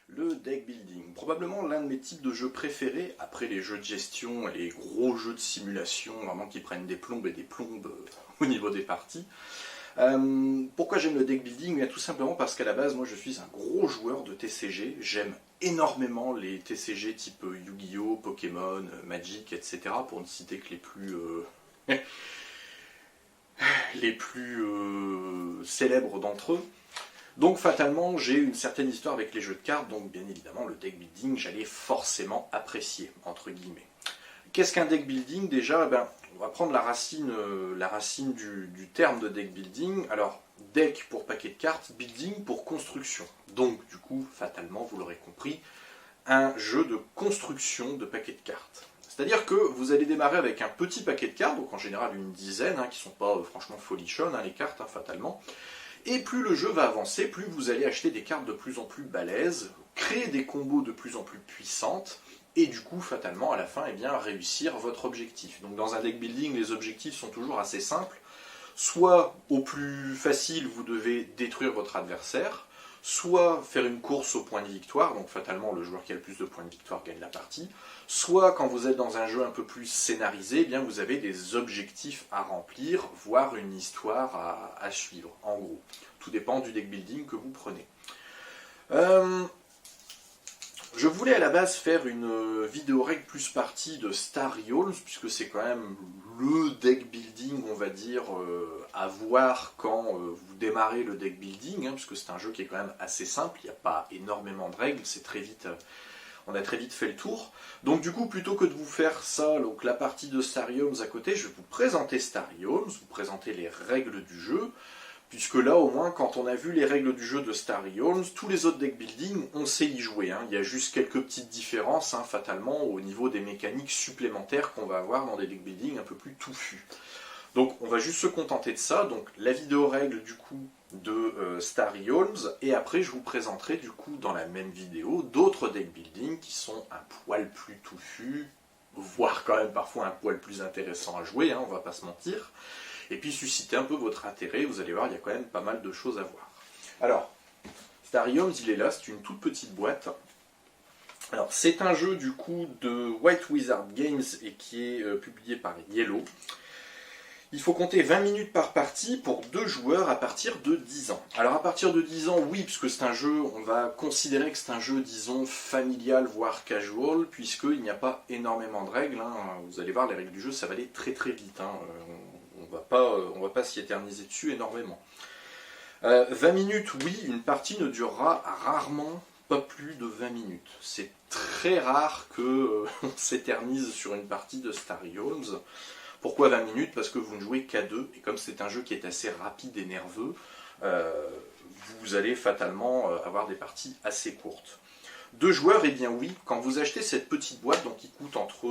Le deck building, probablement l'un de mes types de jeux préférés, après les jeux de gestion et les gros jeux de simulation, vraiment qui prennent des plombes et des plombes au niveau des parties. Pourquoi j'aime le deck building? Bien, tout simplement parce qu'à la base, moi je suis un gros joueur de TCG, j'aime énormément les TCG type Yu-Gi-Oh, Pokémon, Magic, etc. pour ne citer que les plus célèbres d'entre eux. Donc fatalement, j'ai une certaine histoire avec les jeux de cartes, donc bien évidemment le deck building, j'allais forcément apprécier, entre guillemets. Qu'est-ce qu'un deck building déjà? On va prendre la racine du terme de deck building. Alors, deck pour paquet de cartes, building pour construction. Donc, du coup, fatalement, vous l'aurez compris, un jeu de construction de paquets de cartes. C'est-à-dire que vous allez démarrer avec un petit paquet de cartes, donc en général une dizaine, qui ne sont pas franchement folichonnes, les cartes, fatalement. Et plus le jeu va avancer, plus vous allez acheter des cartes de plus en plus balèzes, créer des combos de plus en plus puissantes, et du coup, fatalement, à la fin, réussir votre objectif. Donc dans un deck building, les objectifs sont toujours assez simples. Soit, au plus facile, vous devez détruire votre adversaire, soit faire une course au point de victoire, donc fatalement, le joueur qui a le plus de points de victoire gagne la partie, soit, quand vous êtes dans un jeu un peu plus scénarisé, vous avez des objectifs à remplir, voire une histoire à suivre, en gros. Tout dépend du deck building que vous prenez. Je voulais à la base faire une vidéo règle plus partie de Star Realms, puisque c'est quand même le deck building, on va dire, à voir quand vous démarrez le deck building, puisque c'est un jeu qui est quand même assez simple, il n'y a pas énormément de règles, c'est très vite, on a très vite fait le tour. Donc du coup, plutôt que de vous faire ça, donc la partie de Star Realms à côté, je vais vous présenter Star Realms, vous présenter les règles du jeu, puisque là, au moins, quand on a vu les règles du jeu de Star Realms, tous les autres deck building, on sait y jouer. Il y a juste quelques petites différences, fatalement, au niveau des mécaniques supplémentaires qu'on va avoir dans des deck building un peu plus touffus. Donc, on va juste se contenter de ça. Donc, la vidéo règle, du coup, de Star Realms, et après, je vous présenterai, du coup, dans la même vidéo, d'autres deck building qui sont un poil plus touffus, voire quand même parfois un poil plus intéressant à jouer, on va pas se mentir. Et puis susciter un peu votre intérêt, vous allez voir, il y a quand même pas mal de choses à voir. Alors, Star Realms, il est là, c'est une toute petite boîte. Alors, c'est un jeu du coup de White Wizard Games et qui est publié par Yellow. Il faut compter 20 minutes par partie pour 2 joueurs à partir de 10 ans. Alors à partir de 10 ans, oui, puisque c'est un jeu, on va considérer que c'est un jeu, disons, familial, voire casual, puisqu'il n'y a pas énormément de règles. Vous allez voir, les règles du jeu, ça va aller très très vite. On va pas s'y éterniser dessus énormément. 20 minutes, oui, une partie ne durera rarement pas plus de 20 minutes. C'est très rare qu'on s'éternise sur une partie de Star Realms. Pourquoi 20 minutes? Parce que vous ne jouez qu'à 2, et comme c'est un jeu qui est assez rapide et nerveux, vous allez fatalement avoir des parties assez courtes. 2 joueurs, eh bien oui, quand vous achetez cette petite boîte, donc qui coûte entre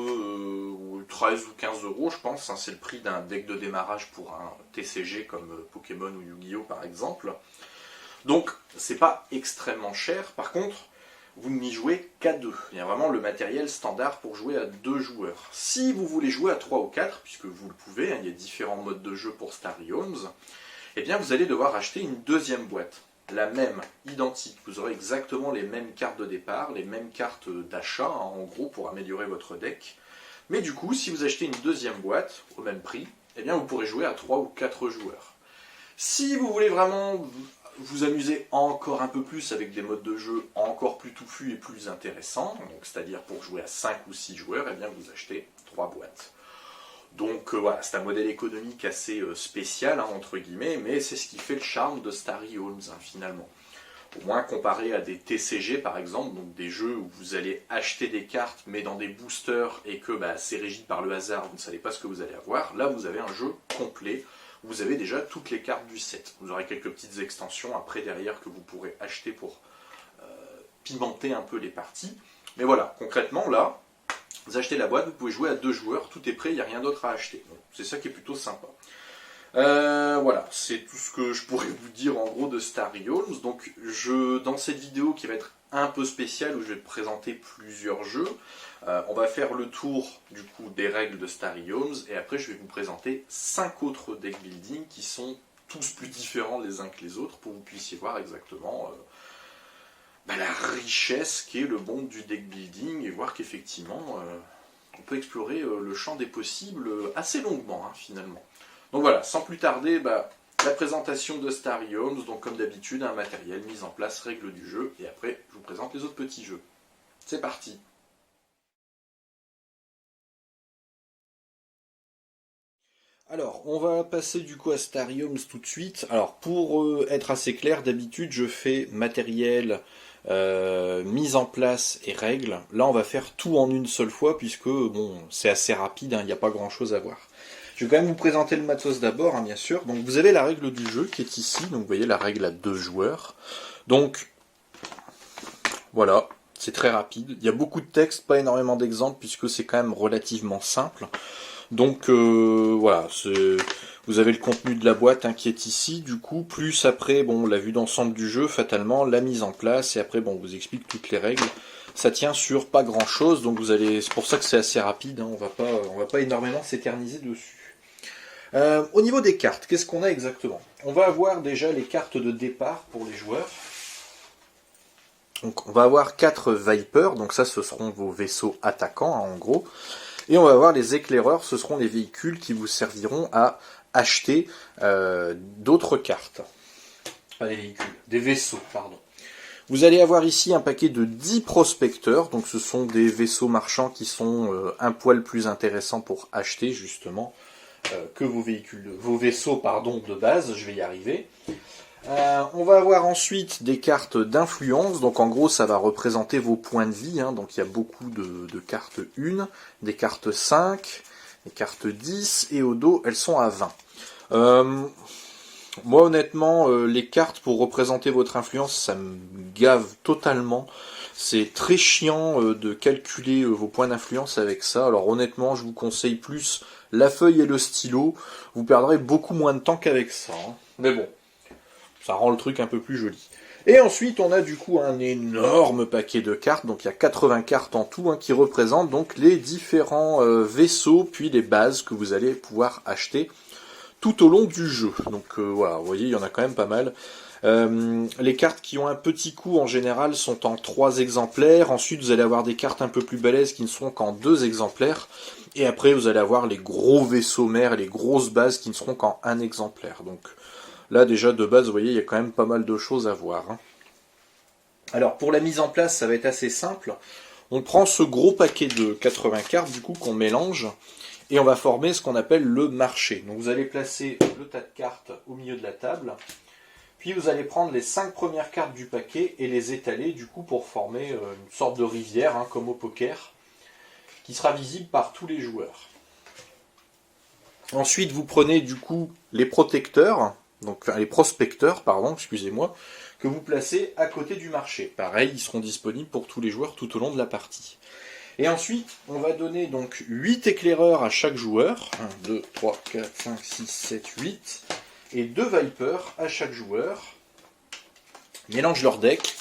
13 ou 15 euros, je pense, c'est le prix d'un deck de démarrage pour un TCG comme Pokémon ou Yu-Gi-Oh par exemple. Donc, c'est pas extrêmement cher, par contre, vous n'y jouez qu'à 2. Il y a vraiment le matériel standard pour jouer à 2 joueurs. Si vous voulez jouer à 3 ou 4, puisque vous le pouvez, il y a différents modes de jeu pour Star Realms, eh bien vous allez devoir acheter une deuxième boîte. La même, identique. Vous aurez exactement les mêmes cartes de départ, les mêmes cartes d'achat, en gros, pour améliorer votre deck. Mais du coup, si vous achetez une deuxième boîte, au même prix, eh bien vous pourrez jouer à 3 ou 4 joueurs. Si vous voulez vraiment vous amuser encore un peu plus avec des modes de jeu encore plus touffus et plus intéressants, c'est-à-dire pour jouer à 5 ou 6 joueurs, eh bien vous achetez 3 boîtes. Donc voilà, c'est un modèle économique assez spécial, entre guillemets, mais c'est ce qui fait le charme de Star Realms, finalement. Au moins comparé à des TCG par exemple, donc des jeux où vous allez acheter des cartes mais dans des boosters et que c'est régi par le hasard, vous ne savez pas ce que vous allez avoir. Là vous avez un jeu complet, où vous avez déjà toutes les cartes du set. Vous aurez quelques petites extensions après derrière que vous pourrez acheter pour pimenter un peu les parties. Mais voilà, concrètement là, vous achetez la boîte, vous pouvez jouer à 2 joueurs, tout est prêt, il n'y a rien d'autre à acheter. C'est ça qui est plutôt sympa. Voilà, c'est tout ce que je pourrais vous dire en gros de Star Realms. Donc dans cette vidéo qui va être un peu spécial où je vais te présenter plusieurs jeux. On va faire le tour du coup des règles de Starry Homes et après je vais vous présenter 5 autres deck building qui sont tous plus différents les uns que les autres pour que vous puissiez voir exactement la richesse qu'est le monde du deck building et voir qu'effectivement on peut explorer le champ des possibles assez longuement finalement. Donc voilà, sans plus tarder, la présentation de Starry Homes, donc comme d'habitude un matériel, mise en place, règles du jeu et après je vous présente les autres petits jeux. C'est parti. Alors, on va passer du coup à Starry Homes tout de suite. Alors, pour être assez clair, d'habitude, je fais matériel, mise en place et règles. Là, on va faire tout en une seule fois, puisque, bon, c'est assez rapide, il n'y a pas grand-chose à voir. Je vais quand même vous présenter le matos d'abord, bien sûr. Donc, vous avez la règle du jeu qui est ici. Donc, vous voyez la règle à 2 joueurs. Donc, voilà, c'est très rapide. Il y a beaucoup de texte, pas énormément d'exemples, puisque c'est quand même relativement simple. Donc voilà, vous avez le contenu de la boîte qui est ici, du coup, plus après, bon, la vue d'ensemble du jeu, fatalement, la mise en place, et après, bon, on vous explique toutes les règles. Ça tient sur pas grand chose, donc c'est pour ça que c'est assez rapide, on va pas énormément s'éterniser dessus. Au niveau des cartes, qu'est-ce qu'on a exactement? On va avoir déjà les cartes de départ pour les joueurs. Donc on va avoir 4 Vipers, donc ça ce seront vos vaisseaux attaquants en gros. Et on va avoir les éclaireurs, ce seront les véhicules qui vous serviront à acheter d'autres cartes. Pas des véhicules, des vaisseaux, pardon. Vous allez avoir ici un paquet de 10 prospecteurs, donc ce sont des vaisseaux marchands qui sont un poil plus intéressants pour acheter justement que vos vaisseaux de base, je vais y arriver. On va avoir ensuite des cartes d'influence, donc en gros ça va représenter vos points de vie, donc il y a beaucoup de cartes 1, des cartes 5, des cartes 10, et au dos elles sont à 20. Moi honnêtement, les cartes pour représenter votre influence, ça me gave totalement. C'est très chiant de calculer vos points d'influence avec ça, alors honnêtement je vous conseille plus la feuille et le stylo, vous perdrez beaucoup moins de temps qu'avec ça, mais bon. Ça rend le truc un peu plus joli. Et ensuite, on a du coup un énorme paquet de cartes. Donc il y a 80 cartes en tout qui représentent donc les différents vaisseaux, puis les bases que vous allez pouvoir acheter tout au long du jeu. Donc voilà, vous voyez, il y en a quand même pas mal. Les cartes qui ont un petit coût en général sont en 3 exemplaires. Ensuite, vous allez avoir des cartes un peu plus balèzes qui ne seront qu'en 2 exemplaires. Et après, vous allez avoir les gros vaisseaux mères et les grosses bases qui ne seront qu'en 1 exemplaire. Donc là, déjà, de base, vous voyez, il y a quand même pas mal de choses à voir. Alors, pour la mise en place, ça va être assez simple. On prend ce gros paquet de 80 cartes, du coup, qu'on mélange, et on va former ce qu'on appelle le marché. Donc, vous allez placer le tas de cartes au milieu de la table, puis vous allez prendre les 5 premières cartes du paquet et les étaler, du coup, pour former une sorte de rivière, comme au poker, qui sera visible par tous les joueurs. Ensuite, vous prenez, du coup, les protecteurs, donc les prospecteurs, excusez-moi, que vous placez à côté du marché. Pareil, ils seront disponibles pour tous les joueurs tout au long de la partie. Et ensuite, on va donner donc 8 éclaireurs à chaque joueur. 1, 2, 3, 4, 5, 6, 7, 8. Et 2 Vipers à chaque joueur. Ils mélangent leur deck.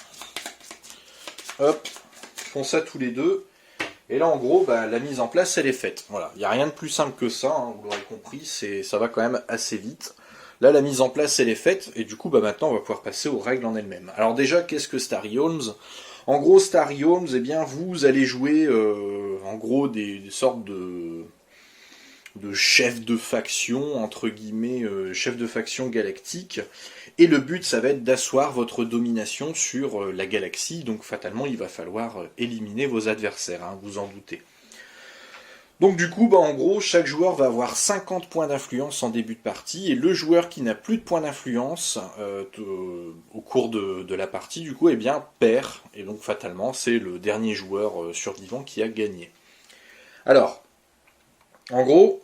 Hop, ils font ça tous les deux. Et là, en gros, la mise en place, elle est faite. Voilà, il n'y a rien de plus simple que ça, vous l'aurez compris, ça va quand même assez vite. Là, la mise en place, elle est faite, et du coup, maintenant, on va pouvoir passer aux règles en elles-mêmes. Alors déjà, qu'est-ce que Starry Homes? En gros, Starry Homes, eh bien, vous allez jouer, en gros, des sortes de chefs de faction, entre guillemets, chefs de faction galactique. Et le but, ça va être d'asseoir votre domination sur la galaxie, donc fatalement, il va falloir éliminer vos adversaires, vous en doutez. Donc du coup, en gros, chaque joueur va avoir 50 points d'influence en début de partie, et le joueur qui n'a plus de points d'influence au cours de la partie, du coup, perd, et donc fatalement, c'est le dernier joueur survivant qui a gagné. Alors, en gros,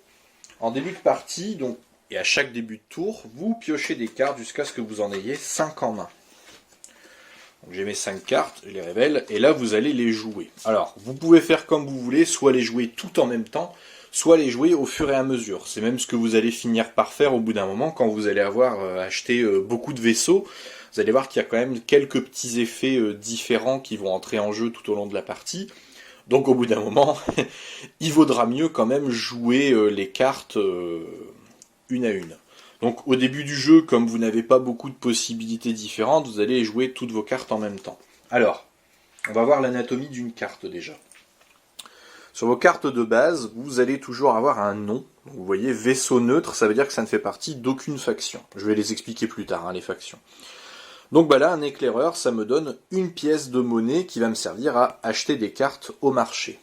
en début de partie, et à chaque début de tour, vous piochez des cartes jusqu'à ce que vous en ayez 5 en main. Donc j'ai mes 5 cartes, je les révèle, et là vous allez les jouer. Alors, vous pouvez faire comme vous voulez, soit les jouer tout en même temps, soit les jouer au fur et à mesure. C'est même ce que vous allez finir par faire au bout d'un moment quand vous allez avoir acheté beaucoup de vaisseaux. Vous allez voir qu'il y a quand même quelques petits effets différents qui vont entrer en jeu tout au long de la partie. Donc au bout d'un moment, il vaudra mieux quand même jouer les cartes une à une. Donc au début du jeu, comme vous n'avez pas beaucoup de possibilités différentes, vous allez jouer toutes vos cartes en même temps. Alors, on va voir l'anatomie d'une carte déjà. Sur vos cartes de base, vous allez toujours avoir un nom. Vous voyez, vaisseau neutre, ça veut dire que ça ne fait partie d'aucune faction. Je vais les expliquer plus tard, les factions. Donc bah là, un éclaireur, ça me donne une pièce de monnaie qui va me servir à acheter des cartes au marché.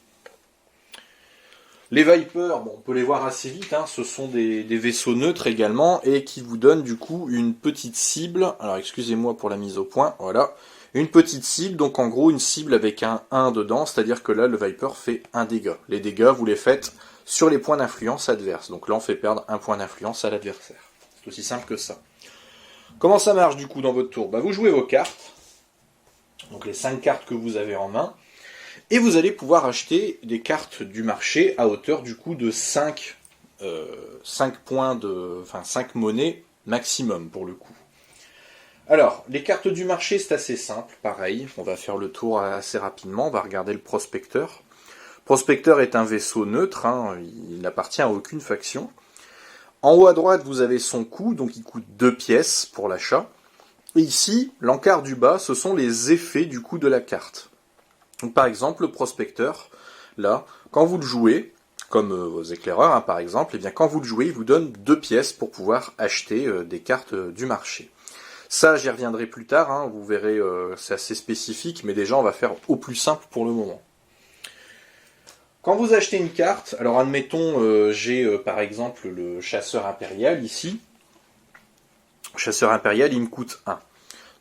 Les Vipers, bon, on peut les voir assez vite, ce sont des vaisseaux neutres également, et qui vous donnent du coup une petite cible. Alors excusez-moi pour la mise au point, voilà. Une petite cible, donc en gros une cible avec un 1 dedans, c'est-à-dire que là le Viper fait un dégât. Les dégâts, vous les faites sur les points d'influence adverses. Donc là on fait perdre un point d'influence à l'adversaire. C'est aussi simple que ça. Comment ça marche du coup dans votre tour ? Vous jouez vos cartes, donc les 5 cartes que vous avez en main, et vous allez pouvoir acheter des cartes du marché à hauteur du coup de 5 monnaies maximum pour le coup. Alors, les cartes du marché, c'est assez simple, pareil, on va faire le tour assez rapidement, on va regarder le prospecteur. Prospecteur est un vaisseau neutre, il n'appartient à aucune faction. En haut à droite, vous avez son coût, donc il coûte 2 pièces pour l'achat. Et ici, l'encart du bas, ce sont les effets du coût de la carte. Donc par exemple, le prospecteur, là, quand vous le jouez, comme vos éclaireurs par exemple, et bien quand vous le jouez, il vous donne 2 pièces pour pouvoir acheter des cartes du marché. Ça, j'y reviendrai plus tard, vous verrez, c'est assez spécifique, mais déjà on va faire au plus simple pour le moment. Quand vous achetez une carte, alors admettons, j'ai par exemple le chasseur impérial ici. Le chasseur impérial, il me coûte 1.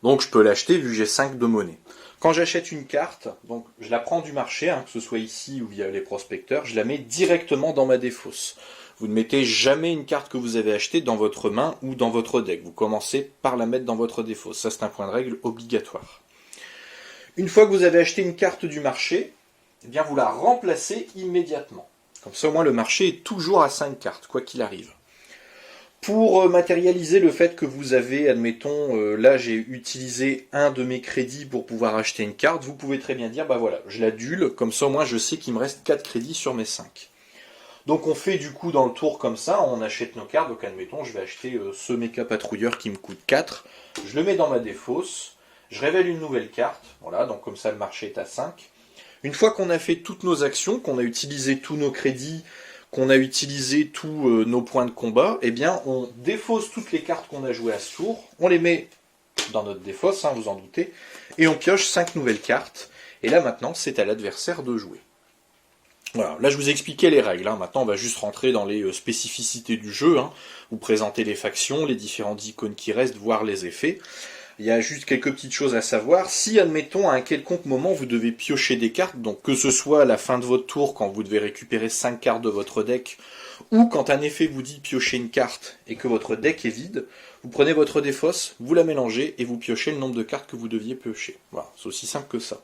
Donc je peux l'acheter vu que j'ai 5 de monnaie. Quand j'achète une carte, donc je la prends du marché, que ce soit ici ou via les prospecteurs, je la mets directement dans ma défausse. Vous ne mettez jamais une carte que vous avez achetée dans votre main ou dans votre deck. Vous commencez par la mettre dans votre défausse. Ça, c'est un point de règle obligatoire. Une fois que vous avez acheté une carte du marché, eh bien vous la remplacez immédiatement. Comme ça, au moins, le marché est toujours à 5 cartes, quoi qu'il arrive. Pour matérialiser le fait que vous avez, admettons, là j'ai utilisé un de mes crédits pour pouvoir acheter une carte, vous pouvez très bien dire, voilà, je l'adule, comme ça au moins je sais qu'il me reste 4 crédits sur mes 5. Donc on fait du coup dans le tour comme ça, on achète nos cartes, donc admettons je vais acheter ce méca patrouilleur qui me coûte 4, je le mets dans ma défausse, je révèle une nouvelle carte, voilà, donc comme ça le marché est à 5. Une fois qu'on a fait toutes nos actions, qu'on a utilisé tous nos crédits, qu'on a utilisé tous nos points de combat, eh bien on défausse toutes les cartes qu'on a jouées à ce tour, on les met dans notre défausse, vous en doutez, et on pioche 5 nouvelles cartes, et là maintenant c'est à l'adversaire de jouer. Voilà, là je vous ai expliqué les règles, maintenant on va juste rentrer dans les spécificités du jeu, vous présenter les factions, les différentes icônes qui restent, voir les effets. Il y a juste quelques petites choses à savoir. Si, admettons, à un quelconque moment, vous devez piocher des cartes, donc que ce soit à la fin de votre tour, quand vous devez récupérer 5 cartes de votre deck, ou quand un effet vous dit piocher une carte et que votre deck est vide, vous prenez votre défausse, vous la mélangez et vous piochez le nombre de cartes que vous deviez piocher. Voilà, c'est aussi simple que ça.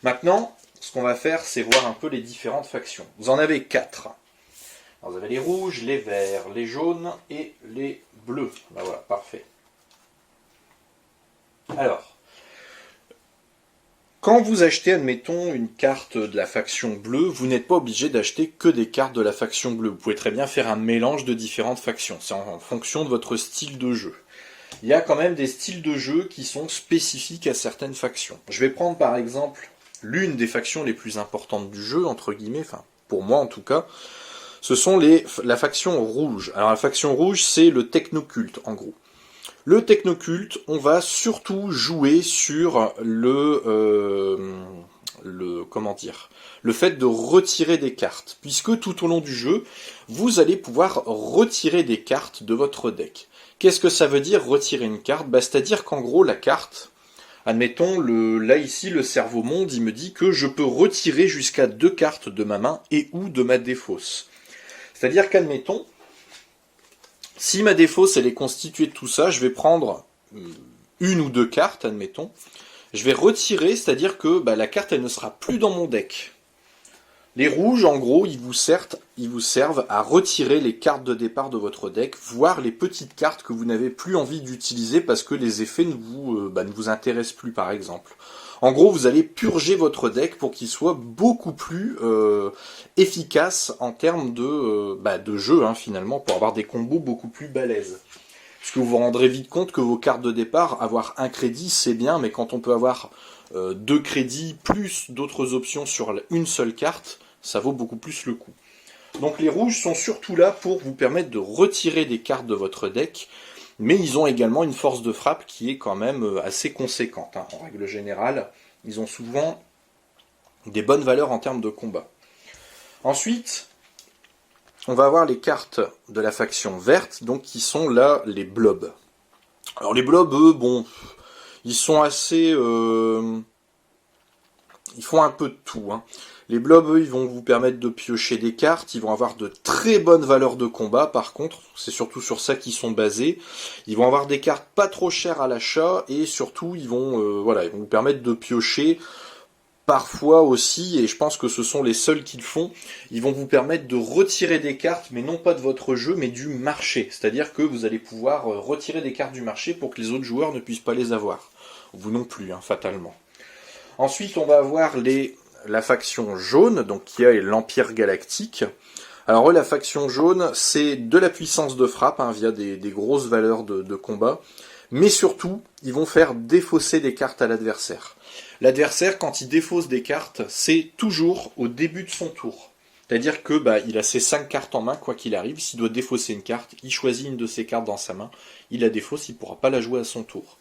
Maintenant, ce qu'on va faire, c'est voir un peu les différentes factions. Vous en avez 4. Alors, vous avez les rouges, les verts, les jaunes et les bleus. Ben voilà, parfait. Alors, quand vous achetez, admettons, une carte de la faction bleue, vous n'êtes pas obligé d'acheter que des cartes de la faction bleue. Vous pouvez très bien faire un mélange de différentes factions. C'est en fonction de votre style de jeu. Il y a quand même des styles de jeu qui sont spécifiques à certaines factions. Je vais prendre par exemple l'une des factions les plus importantes du jeu, entre guillemets, enfin pour moi en tout cas, ce sont la faction rouge. Alors la faction rouge, c'est le technoculte en gros. Le technoculte, on va surtout jouer sur le fait de retirer des cartes, puisque tout au long du jeu, vous allez pouvoir retirer des cartes de votre deck. Qu'est-ce que ça veut dire retirer une carte ? C'est-à-dire qu'en gros, la carte, admettons, là ici, le cerveau monde, il me dit que je peux retirer jusqu'à 2 cartes de ma main et ou de ma défausse. C'est-à-dire qu'admettons, si ma défausse elle est constituée de tout ça, je vais prendre une ou 2 cartes, admettons. Je vais retirer, c'est-à-dire que la carte elle ne sera plus dans mon deck. Les rouges, en gros, ils vous servent à retirer les cartes de départ de votre deck, voire les petites cartes que vous n'avez plus envie d'utiliser parce que les effets ne vous intéressent plus, par exemple. En gros, vous allez purger votre deck pour qu'il soit beaucoup plus efficace en termes de jeu, hein, finalement, pour avoir des combos beaucoup plus balèzes. Parce que vous vous rendrez vite compte que vos cartes de départ, avoir un crédit, c'est bien, mais quand on peut avoir 2 crédits plus d'autres options sur une seule carte, ça vaut beaucoup plus le coup. Donc les rouges sont surtout là pour vous permettre de retirer des cartes de votre deck, mais ils ont également une force de frappe qui est quand même assez conséquente, hein. En règle générale, ils ont souvent des bonnes valeurs en termes de combat. Ensuite, on va avoir les cartes de la faction verte, donc qui sont là les blobs. Alors les blobs, eux, bon, ils sont assez... ils font un peu de tout, hein. Les blobs, eux, ils vont vous permettre de piocher des cartes, ils vont avoir de très bonnes valeurs de combat, par contre, c'est surtout sur ça qu'ils sont basés. Ils vont avoir des cartes pas trop chères à l'achat, et surtout, ils vont vous permettre de piocher, parfois aussi, et je pense que ce sont les seuls qui le font, ils vont vous permettre de retirer des cartes, mais non pas de votre jeu, mais du marché. C'est-à-dire que vous allez pouvoir retirer des cartes du marché pour que les autres joueurs ne puissent pas les avoir. Vous non plus, hein, fatalement. Ensuite, on va avoir la faction jaune, donc qui a l'Empire Galactique. Alors eux, la faction jaune, c'est de la puissance de frappe, hein, via des grosses valeurs de combat, mais surtout, ils vont faire défausser des cartes à l'adversaire. L'adversaire, quand il défausse des cartes, c'est toujours au début de son tour. C'est-à-dire que il a ses 5 cartes en main, quoi qu'il arrive. S'il doit défausser une carte, il choisit une de ses cartes dans sa main, il la défausse, il ne pourra pas la jouer à son tour.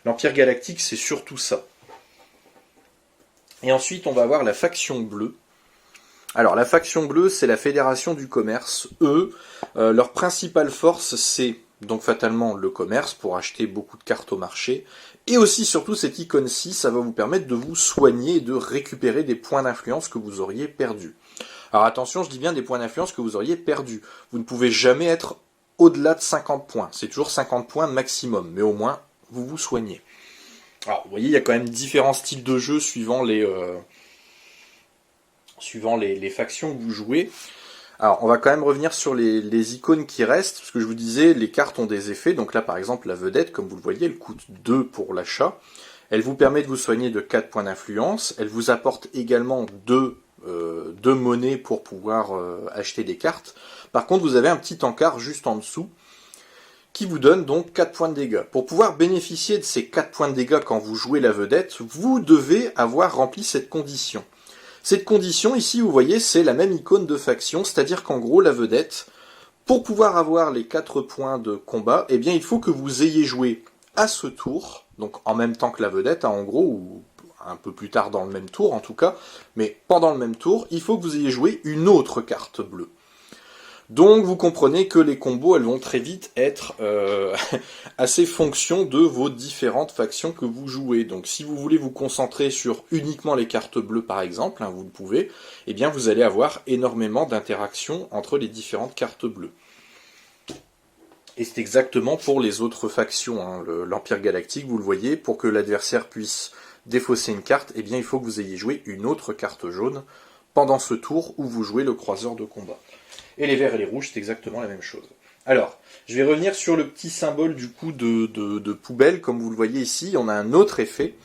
L'Empire Galactique, c'est surtout ça. Et ensuite, on va avoir la faction bleue. Alors, la faction bleue, c'est la Fédération du Commerce. Eux, leur principale force, c'est donc fatalement le commerce, pour acheter beaucoup de cartes au marché. Et aussi, surtout, cette icône-ci, ça va vous permettre de vous soigner et de récupérer des points d'influence que vous auriez perdus. Alors attention, je dis bien des points d'influence que vous auriez perdus. Vous ne pouvez jamais être au-delà de 50 points. C'est toujours 50 points maximum, mais au moins, vous vous soignez. Alors, vous voyez, il y a quand même différents styles de jeu suivant les factions que vous jouez. Alors, on va quand même revenir sur les icônes qui restent, parce que je vous disais, les cartes ont des effets. Donc là, par exemple, la vedette, comme vous le voyez, elle coûte 2 pour l'achat. Elle vous permet de vous soigner de 4 points d'influence. Elle vous apporte également 2 monnaies pour pouvoir acheter des cartes. Par contre, vous avez un petit encart juste en dessous, qui vous donne donc 4 points de dégâts. Pour pouvoir bénéficier de ces 4 points de dégâts quand vous jouez la vedette, vous devez avoir rempli cette condition. Cette condition, ici, vous voyez, c'est la même icône de faction, c'est-à-dire qu'en gros, la vedette, pour pouvoir avoir les 4 points de combat, eh bien, il faut que vous ayez joué à ce tour, donc en même temps que la vedette, hein, en gros, ou un peu plus tard dans le même tour en tout cas, mais pendant le même tour, il faut que vous ayez joué une autre carte bleue. Donc vous comprenez que les combos, elles vont très vite être assez fonction de vos différentes factions que vous jouez. Donc si vous voulez vous concentrer sur uniquement les cartes bleues par exemple, hein, vous le pouvez, eh bien vous allez avoir énormément d'interactions entre les différentes cartes bleues. Et c'est exactement pour les autres factions, hein, l'Empire Galactique, vous le voyez, pour que l'adversaire puisse défausser une carte, eh bien il faut que vous ayez joué une autre carte jaune pendant ce tour où vous jouez le croiseur de combat. Et les verts et les rouges, c'est exactement la même chose. Alors, je vais revenir sur le petit symbole du coup de poubelle. Comme vous le voyez ici, on a un autre effet.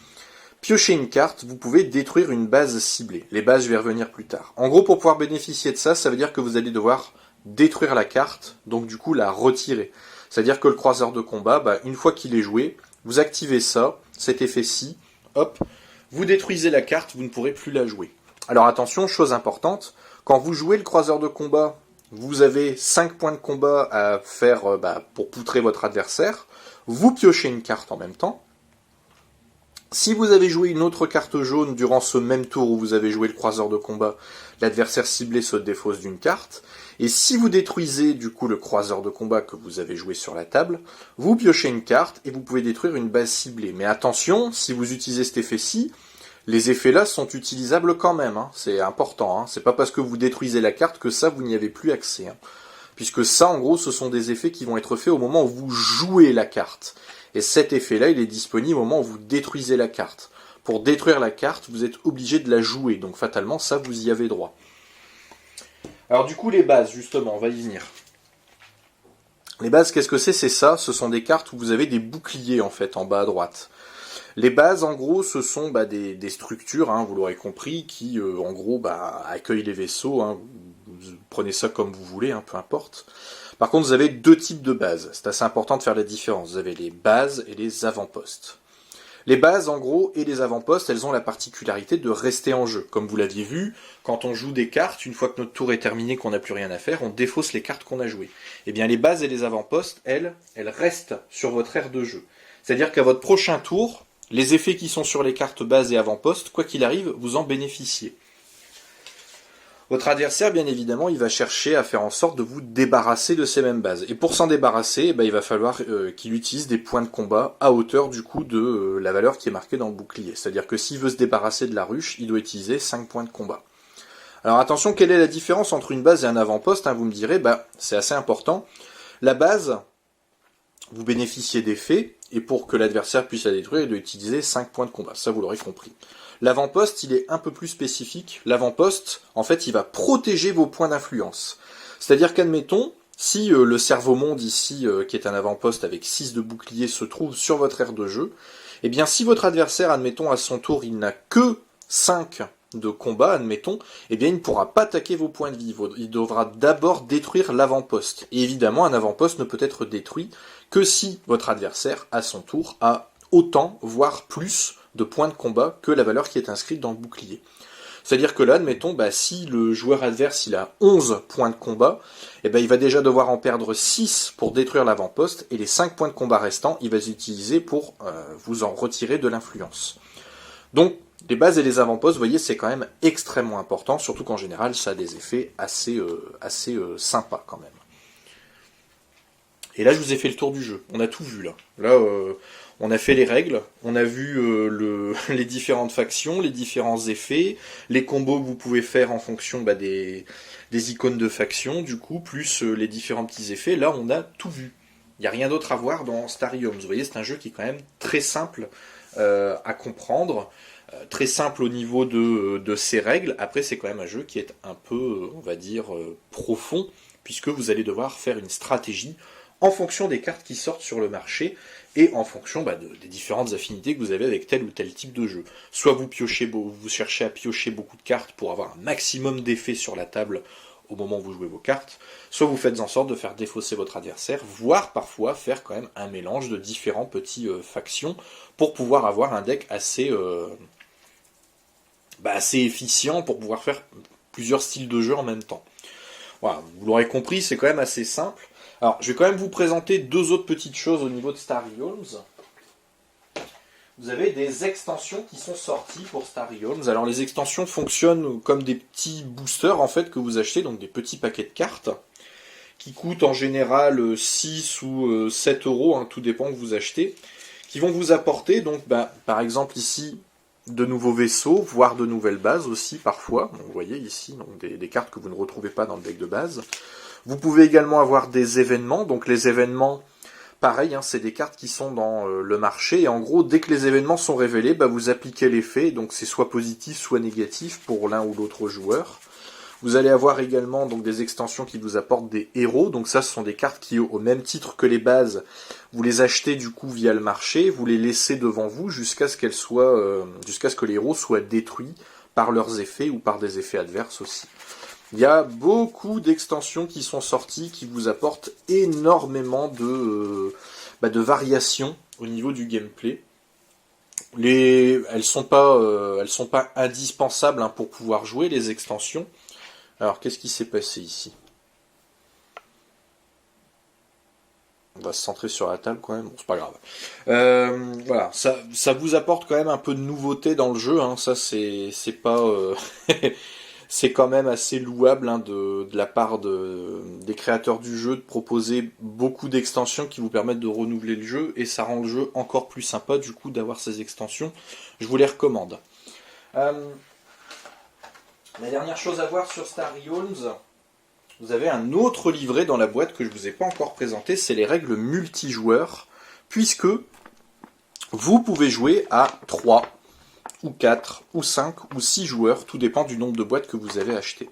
Piocher une carte, vous pouvez détruire une base ciblée. Les bases, je vais revenir plus tard. En gros, pour pouvoir bénéficier de ça, ça veut dire que vous allez devoir détruire la carte, donc du coup la retirer. C'est-à-dire que le croiseur de combat, une fois qu'il est joué, vous activez ça, cet effet-ci, hop, vous détruisez la carte, vous ne pourrez plus la jouer. Alors attention, chose importante, quand vous jouez le croiseur de combat, vous avez 5 points de combat à faire pour poutrer votre adversaire. Vous piochez une carte en même temps. Si vous avez joué une autre carte jaune durant ce même tour où vous avez joué le croiseur de combat, l'adversaire ciblé se défausse d'une carte. Et si vous détruisez du coup le croiseur de combat que vous avez joué sur la table, vous piochez une carte et vous pouvez détruire une base ciblée. Mais attention, si vous utilisez cet effet-ci, les effets-là sont utilisables quand même, hein. C'est important, hein. C'est pas parce que vous détruisez la carte que ça, vous n'y avez plus accès, hein. Puisque ça, en gros, ce sont des effets qui vont être faits au moment où vous jouez la carte. Et cet effet-là, il est disponible au moment où vous détruisez la carte. Pour détruire la carte, vous êtes obligé de la jouer, donc fatalement, ça, vous y avez droit. Alors du coup, les bases, justement, on va y venir. Les bases, qu'est-ce que c'est? C'est ça, ce sont des cartes où vous avez des boucliers, en fait, en bas à droite. Les bases, en gros, ce sont des structures, hein, vous l'aurez compris, qui, en gros, accueillent les vaisseaux. Hein, vous prenez ça comme vous voulez, hein, peu importe. Par contre, vous avez deux types de bases. C'est assez important de faire la différence. Vous avez les bases et les avant-postes. Les bases, en gros, et les avant-postes, elles ont la particularité de rester en jeu. Comme vous l'aviez vu, quand on joue des cartes, une fois que notre tour est terminé, qu'on n'a plus rien à faire, on défausse les cartes qu'on a jouées. Eh bien, les bases et les avant-postes, elles restent sur votre aire de jeu. C'est-à-dire qu'à votre prochain tour, les effets qui sont sur les cartes bases et avant-postes, quoi qu'il arrive, vous en bénéficiez. Votre adversaire, bien évidemment, il va chercher à faire en sorte de vous débarrasser de ces mêmes bases. Et pour s'en débarrasser, il va falloir qu'il utilise des points de combat à hauteur du coup de la valeur qui est marquée dans le bouclier. C'est-à-dire que s'il veut se débarrasser de la ruche, il doit utiliser 5 points de combat. Alors attention, quelle est la différence entre une base et un avant-poste, hein, vous me direz, c'est assez important. La base, vous bénéficiez d'effets, et pour que l'adversaire puisse la détruire, il doit utiliser 5 points de combat. Ça, vous l'aurez compris. L'avant-poste, il est un peu plus spécifique. L'avant-poste, en fait, il va protéger vos points d'influence. C'est-à-dire qu'admettons, si le cerveau-monde ici, qui est un avant-poste avec 6 de bouclier, se trouve sur votre aire de jeu, eh bien si votre adversaire, admettons, à son tour, il n'a que 5 de combat, admettons, eh bien il ne pourra pas attaquer vos points de vie. Il devra d'abord détruire l'avant-poste. Et évidemment, un avant-poste ne peut être détruit que si votre adversaire, à son tour, a autant, voire plus, de points de combat que la valeur qui est inscrite dans le bouclier. C'est-à-dire que là, admettons, si le joueur adverse il a 11 points de combat, il va déjà devoir en perdre 6 pour détruire l'avant-poste, et les 5 points de combat restants, il va les utiliser pour vous en retirer de l'influence. Donc, les bases et les avant-postes, vous voyez, c'est quand même extrêmement important, surtout qu'en général, ça a des effets assez sympas quand même. Et là, je vous ai fait le tour du jeu. On a tout vu, là. Là, on a fait les règles, on a vu les différentes factions, les différents effets, les combos que vous pouvez faire en fonction des icônes de factions, du coup, plus les différents petits effets. Là, on a tout vu. Il n'y a rien d'autre à voir dans Starry Homes. Vous voyez, c'est un jeu qui est quand même très simple à comprendre, très simple au niveau de ses règles. Après, c'est quand même un jeu qui est un peu, on va dire, profond, puisque vous allez devoir faire une stratégie en fonction des cartes qui sortent sur le marché et en fonction des différentes affinités que vous avez avec tel ou tel type de jeu. Soit vous cherchez à piocher beaucoup de cartes pour avoir un maximum d'effets sur la table au moment où vous jouez vos cartes, soit vous faites en sorte de faire défausser votre adversaire, voire parfois faire quand même un mélange de différents petits factions pour pouvoir avoir un deck assez efficient pour pouvoir faire plusieurs styles de jeu en même temps. Voilà, vous l'aurez compris, c'est quand même assez simple. Alors, je vais quand même vous présenter deux autres petites choses au niveau de Starry Homes. Vous avez des extensions qui sont sorties pour Starry Homes. Alors, les extensions fonctionnent comme des petits boosters, en fait, que vous achetez, donc des petits paquets de cartes, qui coûtent en général 6 ou 7 euros, hein, tout dépend que vous achetez, qui vont vous apporter, donc, par exemple, ici, de nouveaux vaisseaux, voire de nouvelles bases aussi, parfois. Donc, vous voyez ici, donc, des cartes que vous ne retrouvez pas dans le deck de base. Vous pouvez également avoir des événements, donc les événements, pareil, hein, c'est des cartes qui sont dans le marché, et en gros, dès que les événements sont révélés, vous appliquez l'effet, donc c'est soit positif, soit négatif pour l'un ou l'autre joueur. Vous allez avoir également donc des extensions qui vous apportent des héros, donc ça ce sont des cartes qui, au même titre que les bases, vous les achetez du coup via le marché, vous les laissez devant vous jusqu'à ce que les héros soient détruits par leurs effets ou par des effets adverses aussi. Il y a beaucoup d'extensions qui sont sorties qui vous apportent énormément de variations au niveau du gameplay. Elles sont pas indispensables pour pouvoir jouer les extensions. Alors qu'est-ce qui s'est passé ici? On va se centrer sur la table quand même, bon, c'est pas grave. Voilà, ça vous apporte quand même un peu de nouveauté dans le jeu, hein. Ça c'est pas c'est quand même assez louable de la part des créateurs du jeu de proposer beaucoup d'extensions qui vous permettent de renouveler le jeu, et ça rend le jeu encore plus sympa du coup d'avoir ces extensions. Je vous les recommande. La dernière chose à voir sur Starry Homes, vous avez un autre livret dans la boîte que je ne vous ai pas encore présenté, c'est les règles multijoueurs, puisque vous pouvez jouer à 3 ou 4, ou 5, ou 6 joueurs, tout dépend du nombre de boîtes que vous avez acheté.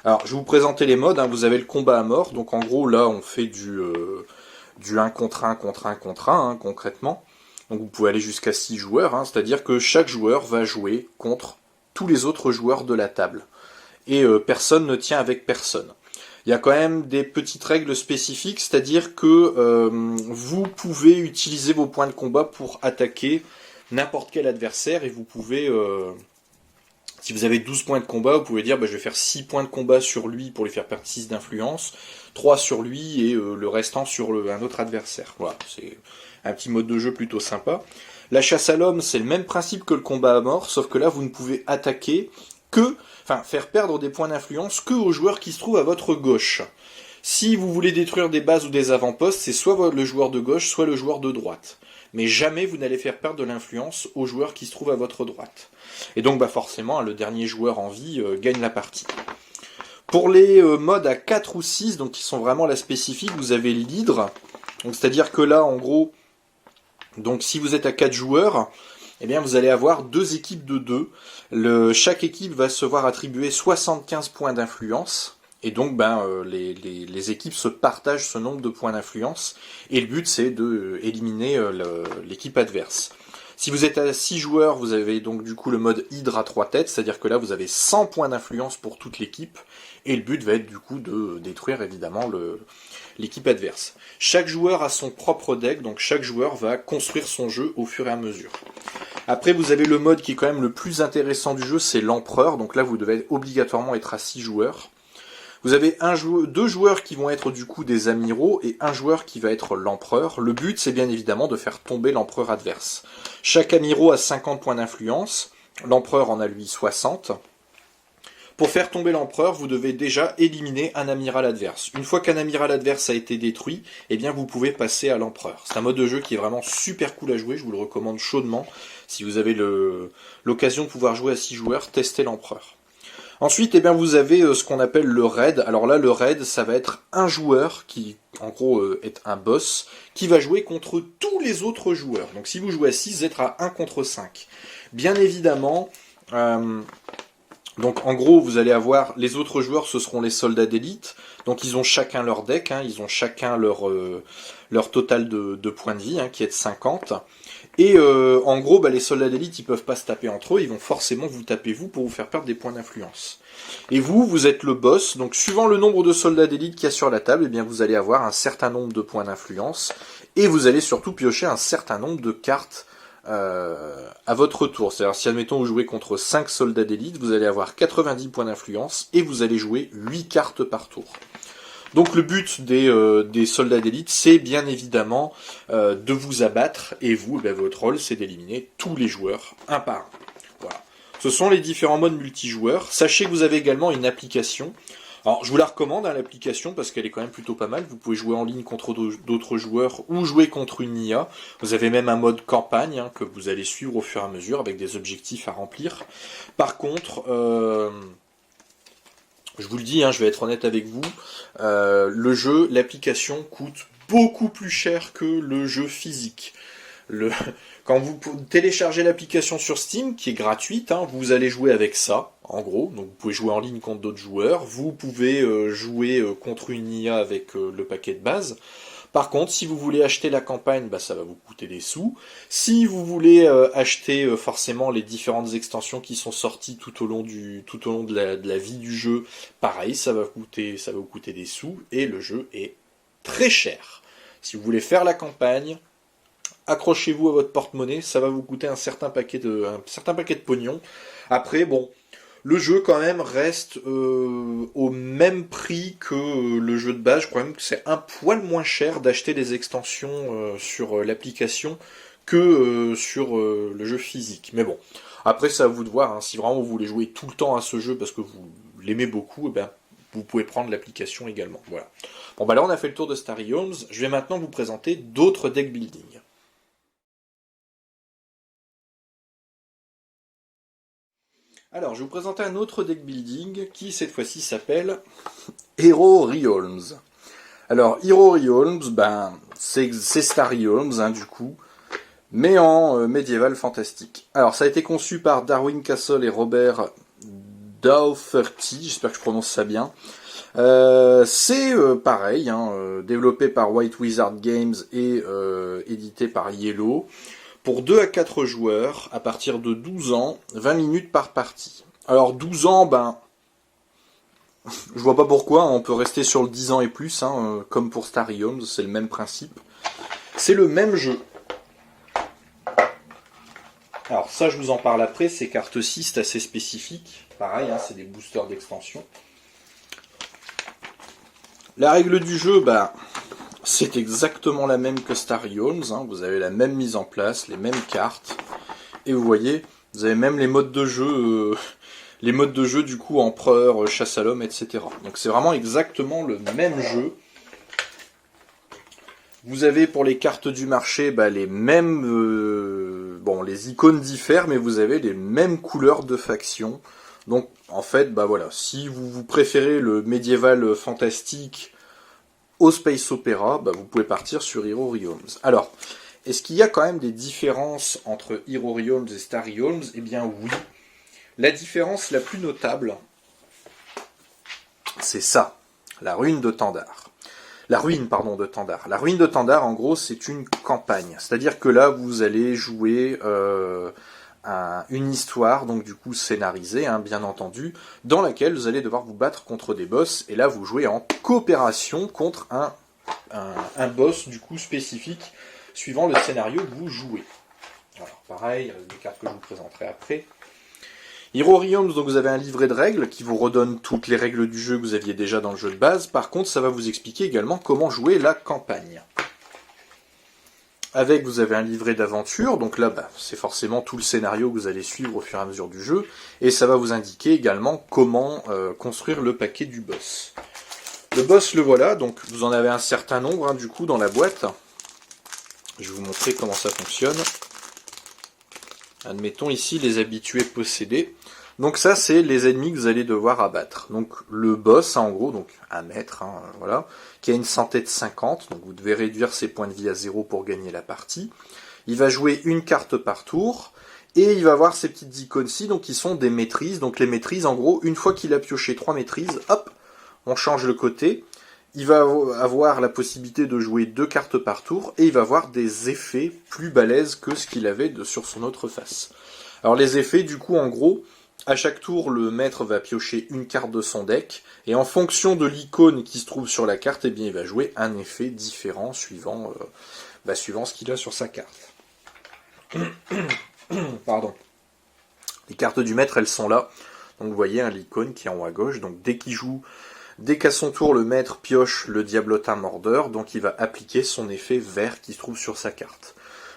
Alors, je vais vous présenter les modes, hein. Vous avez le combat à mort, donc en gros, là, on fait du 1 contre 1 contre 1 contre 1, hein, concrètement. Donc vous pouvez aller jusqu'à 6 joueurs, hein, c'est-à-dire que chaque joueur va jouer contre tous les autres joueurs de la table. Et personne ne tient avec personne. Il y a quand même des petites règles spécifiques, c'est-à-dire que vous pouvez utiliser vos points de combat pour attaquer n'importe quel adversaire, et vous pouvez, si vous avez 12 points de combat, vous pouvez dire je vais faire 6 points de combat sur lui pour lui faire perdre 6 d'influence, 3 sur lui et le restant sur un autre adversaire. Voilà, c'est un petit mode de jeu plutôt sympa. La chasse à l'homme, c'est le même principe que le combat à mort, sauf que là vous ne pouvez attaquer faire perdre des points d'influence que aux joueurs qui se trouvent à votre gauche. Si vous voulez détruire des bases ou des avant-postes, c'est soit le joueur de gauche, soit le joueur de droite. Mais jamais vous n'allez faire perdre de l'influence aux joueurs qui se trouvent à votre droite. Et donc forcément, le dernier joueur en vie gagne la partie. Pour les modes à 4 ou 6, donc qui sont vraiment la spécifique, vous avez l'hydre. Donc c'est-à-dire que là, en gros, donc si vous êtes à 4 joueurs, eh bien vous allez avoir 2 équipes de 2. Chaque équipe va se voir attribuer 75 points d'influence. Et donc les équipes se partagent ce nombre de points d'influence. Et le but c'est de éliminer l'équipe adverse. Si vous êtes à 6 joueurs, vous avez donc du coup le mode hydre à 3 têtes, c'est-à-dire que là vous avez 100 points d'influence pour toute l'équipe. Et le but va être du coup de détruire évidemment l'équipe adverse. Chaque joueur a son propre deck, donc chaque joueur va construire son jeu au fur et à mesure. Après vous avez le mode qui est quand même le plus intéressant du jeu, c'est l'empereur. Donc là vous devez obligatoirement être à 6 joueurs. Vous avez 2 joueurs qui vont être du coup des amiraux et un joueur qui va être l'empereur. Le but c'est bien évidemment de faire tomber l'empereur adverse. Chaque amiraux a 50 points d'influence, l'empereur en a lui 60. Pour faire tomber l'empereur, vous devez déjà éliminer un amiral adverse. Une fois qu'un amiral adverse a été détruit, eh bien vous pouvez passer à l'empereur. C'est un mode de jeu qui est vraiment super cool à jouer, je vous le recommande chaudement. Si vous avez l'occasion de pouvoir jouer à 6 joueurs, testez l'empereur. Ensuite, eh bien, vous avez ce qu'on appelle le raid. Alors là, le raid, ça va être un joueur qui, en gros, est un boss, qui va jouer contre tous les autres joueurs. Donc si vous jouez à 6, vous êtes à 1 contre 5. Bien évidemment, donc en gros, vous allez avoir les autres joueurs, ce seront les soldats d'élite. Donc ils ont chacun leur deck, hein, ils ont chacun leur total de points de vie, hein, qui est de 50. Et en gros, les soldats d'élite, ils peuvent pas se taper entre eux, ils vont forcément vous taper vous pour vous faire perdre des points d'influence. Et vous êtes le boss, donc suivant le nombre de soldats d'élite qu'il y a sur la table, eh bien vous allez avoir un certain nombre de points d'influence, et vous allez surtout piocher un certain nombre de cartes à votre tour. C'est-à-dire si admettons vous jouez contre 5 soldats d'élite, vous allez avoir 90 points d'influence, et vous allez jouer 8 cartes par tour. Donc le but des soldats d'élite, c'est bien évidemment de vous abattre, et vous, votre rôle, c'est d'éliminer tous les joueurs, un par un. Voilà. Ce sont les différents modes multijoueurs. Sachez que vous avez également une application. Alors je vous la recommande, hein, l'application, parce qu'elle est quand même plutôt pas mal. Vous pouvez jouer en ligne contre d'autres joueurs, ou jouer contre une IA. Vous avez même un mode campagne, hein, que vous allez suivre au fur et à mesure, avec des objectifs à remplir. Par contre... je vous le dis, hein, je vais être honnête avec vous, le jeu, l'application coûte beaucoup plus cher que le jeu physique. Quand vous téléchargez l'application sur Steam, qui est gratuite, hein, vous allez jouer avec ça, en gros. Donc vous pouvez jouer en ligne contre d'autres joueurs, vous pouvez jouer contre une IA avec le paquet de base. Par contre, si vous voulez acheter la campagne, ça va vous coûter des sous. Si vous voulez acheter forcément les différentes extensions qui sont sorties tout au long de la vie du jeu, pareil, ça va vous coûter des sous, et le jeu est très cher. Si vous voulez faire la campagne, accrochez-vous à votre porte-monnaie, ça va vous coûter un certain paquet de pognon. Après, bon... Le jeu quand même reste au même prix que le jeu de base. Je crois même que c'est un poil moins cher d'acheter des extensions sur l'application que sur le jeu physique. Mais bon, après c'est à vous de voir, hein. Si vraiment vous voulez jouer tout le temps à ce jeu parce que vous l'aimez beaucoup, vous pouvez prendre l'application également. Voilà. Bon là on a fait le tour de Starry Homes. Je vais maintenant vous présenter d'autres deck building. Alors, je vais vous présenter un autre deck building qui, cette fois-ci, s'appelle Hero Realms. Alors, Hero Realms, c'est Starry Homes, hein, du coup. mais en médiéval fantastique. Alors ça a été conçu par Darwin Castle et Robert Dougherty, j'espère que je prononce ça bien. C'est pareil, développé par White Wizard Games et édité par Yellow, pour 2 à 4 joueurs, à partir de 12 ans, 20 minutes par partie. Alors 12 ans, je vois pas pourquoi, on peut rester sur le 10 ans et plus, comme pour Starry Homes, c'est le même principe. C'est le même jeu. Alors ça, je vous en parle après, ces cartes-ci, c'est assez spécifique. Pareil, c'est des boosters d'extension. La règle du jeu, c'est exactement la même que Starry Homes. Vous avez la même mise en place, les mêmes cartes. Et vous voyez, vous avez même les modes de jeu, du coup, empereur, chasse à l'homme, etc. Donc c'est vraiment exactement le même jeu. Vous avez pour les cartes du marché les mêmes... les icônes diffèrent, mais vous avez les mêmes couleurs de factions. Donc en fait, si vous préférez le médiéval fantastique au space opéra, vous pouvez partir sur Hero Realms. Alors, est-ce qu'il y a quand même des différences entre Hero Realms et Starry Homes? Eh bien oui. La différence la plus notable, c'est ça, la ruine de Tandar. La ruine de Tandar. La ruine de Tandar, en gros, c'est une campagne. C'est-à-dire que là, vous allez jouer une histoire, donc du coup scénarisée, bien entendu, dans laquelle vous allez devoir vous battre contre des boss, et là vous jouez en coopération contre un boss du coup spécifique, suivant le scénario que vous jouez. Alors pareil, les cartes que je vous présenterai après. Hero Realms, donc vous avez un livret de règles qui vous redonne toutes les règles du jeu que vous aviez déjà dans le jeu de base. Par contre, ça va vous expliquer également comment jouer la campagne. Avec, vous avez un livret d'aventure, donc là, c'est forcément tout le scénario que vous allez suivre au fur et à mesure du jeu, et ça va vous indiquer également comment construire le paquet du boss. Le boss, le voilà, donc vous en avez un certain nombre, du coup, dans la boîte. Je vais vous montrer comment ça fonctionne. Admettons ici les habitués possédés. Donc ça, c'est les ennemis que vous allez devoir abattre. Donc le boss, en gros, donc un maître, voilà, qui a une santé de 50, donc vous devez réduire ses points de vie à 0 pour gagner la partie. Il va jouer une carte par tour, et il va avoir ces petites icônes-ci, donc qui sont des maîtrises. Donc les maîtrises, en gros, une fois qu'il a pioché 3 maîtrises, hop, on change le côté. Il va avoir la possibilité de jouer 2 cartes par tour, et il va avoir des effets plus balèzes que ce qu'il avait sur son autre face. Alors les effets, du coup, en gros, à chaque tour, le maître va piocher une carte de son deck, et en fonction de l'icône qui se trouve sur la carte, il va jouer un effet différent suivant ce qu'il a sur sa carte. Pardon. Les cartes du maître, elles sont là. Donc vous voyez l'icône qui est en haut à gauche. Donc dès qu'à son tour, le maître pioche le Diablotin Mordeur, donc il va appliquer son effet vert qui se trouve sur sa carte.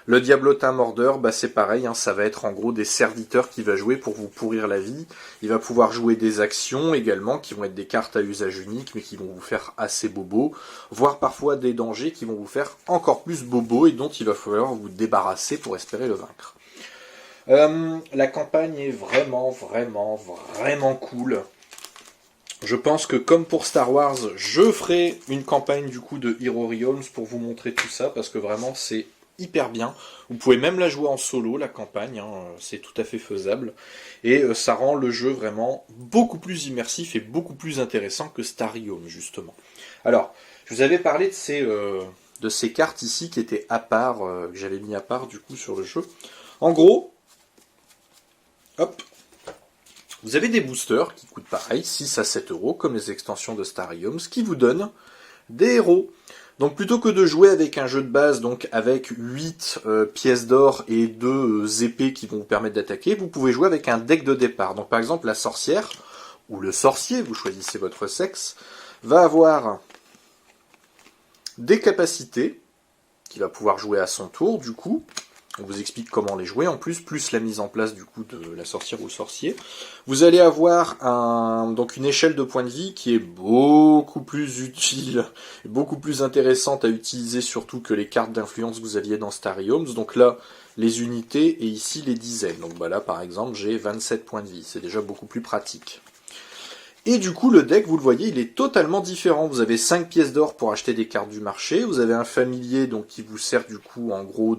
Le Diablotin Mordeur, c'est pareil, ça va être en gros des serviteurs qu'il va jouer pour vous pourrir la vie. Il va pouvoir jouer des actions également, qui vont être des cartes à usage unique, mais qui vont vous faire assez bobo, voire parfois des dangers qui vont vous faire encore plus bobo, et dont il va falloir vous débarrasser pour espérer le vaincre. La campagne est vraiment, vraiment, vraiment cool. Je pense que comme pour Star Wars, je ferai une campagne du coup de Hero Realms pour vous montrer tout ça, parce que vraiment c'est hyper bien. Vous pouvez même la jouer en solo, la campagne, c'est tout à fait faisable. Et ça rend le jeu vraiment beaucoup plus immersif et beaucoup plus intéressant que Starry Home, justement. Alors, je vous avais parlé de ces cartes ici qui étaient à part, que j'avais mis à part du coup sur le jeu. En gros, hop, vous avez des boosters qui coûtent pareil, 6 à 7 euros, comme les extensions de Starry Homes, qui vous donnent des héros. Donc plutôt que de jouer avec un jeu de base, donc avec 8 pièces d'or et 2 épées qui vont vous permettre d'attaquer, vous pouvez jouer avec un deck de départ. Donc par exemple la sorcière, ou le sorcier, vous choisissez votre sexe, va avoir des capacités, qu'il va pouvoir jouer à son tour du coup. On vous explique comment les jouer en plus la mise en place du coup de la sorcière ou le sorcier. Vous allez avoir donc une échelle de points de vie qui est beaucoup plus utile, beaucoup plus intéressante à utiliser surtout que les cartes d'influence que vous aviez dans Starry Homes. Donc là, les unités et ici les dizaines. Donc là par exemple j'ai 27 points de vie, c'est déjà beaucoup plus pratique. Et du coup, le deck, vous le voyez, il est totalement différent. Vous avez 5 pièces d'or pour acheter des cartes du marché. Vous avez un familier donc qui vous sert du coup en gros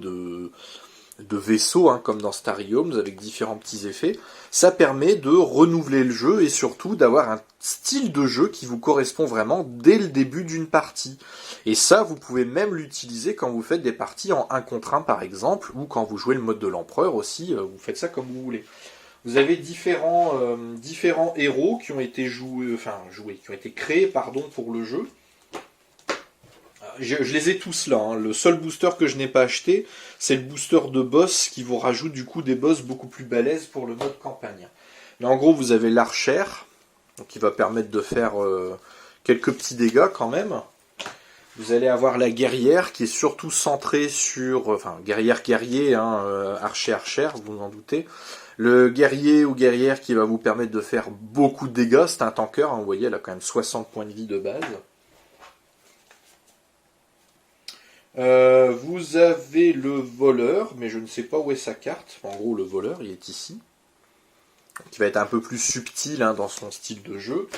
de vaisseaux, hein, comme dans Starry Homes, avec différents petits effets. Ça permet de renouveler le jeu et surtout d'avoir un style de jeu qui vous correspond vraiment dès le début d'une partie. Et ça, vous pouvez même l'utiliser quand vous faites des parties en 1 contre 1 par exemple, ou quand vous jouez le mode de l'empereur aussi, vous faites ça comme vous voulez. Vous avez différents héros qui ont été qui ont été créés pour le jeu. Je les ai tous là, hein. Le seul booster que je n'ai pas acheté, c'est le booster de boss qui vous rajoute du coup des boss beaucoup plus balèzes pour le mode campagne. Mais en gros, vous avez l'archer, qui va permettre de faire quelques petits dégâts quand même. Vous allez avoir la guerrière qui est surtout centrée sur... Enfin, guerrier, hein, archer, vous vous en doutez. Le guerrier ou guerrière qui va vous permettre de faire beaucoup de dégâts. C'est un tanker, hein, vous voyez, elle a quand même 60 points de vie de base. Vous avez le voleur, mais je ne sais pas où est sa carte. En gros, le voleur, il est ici. Qui va être un peu plus subtil, hein, dans son style de jeu.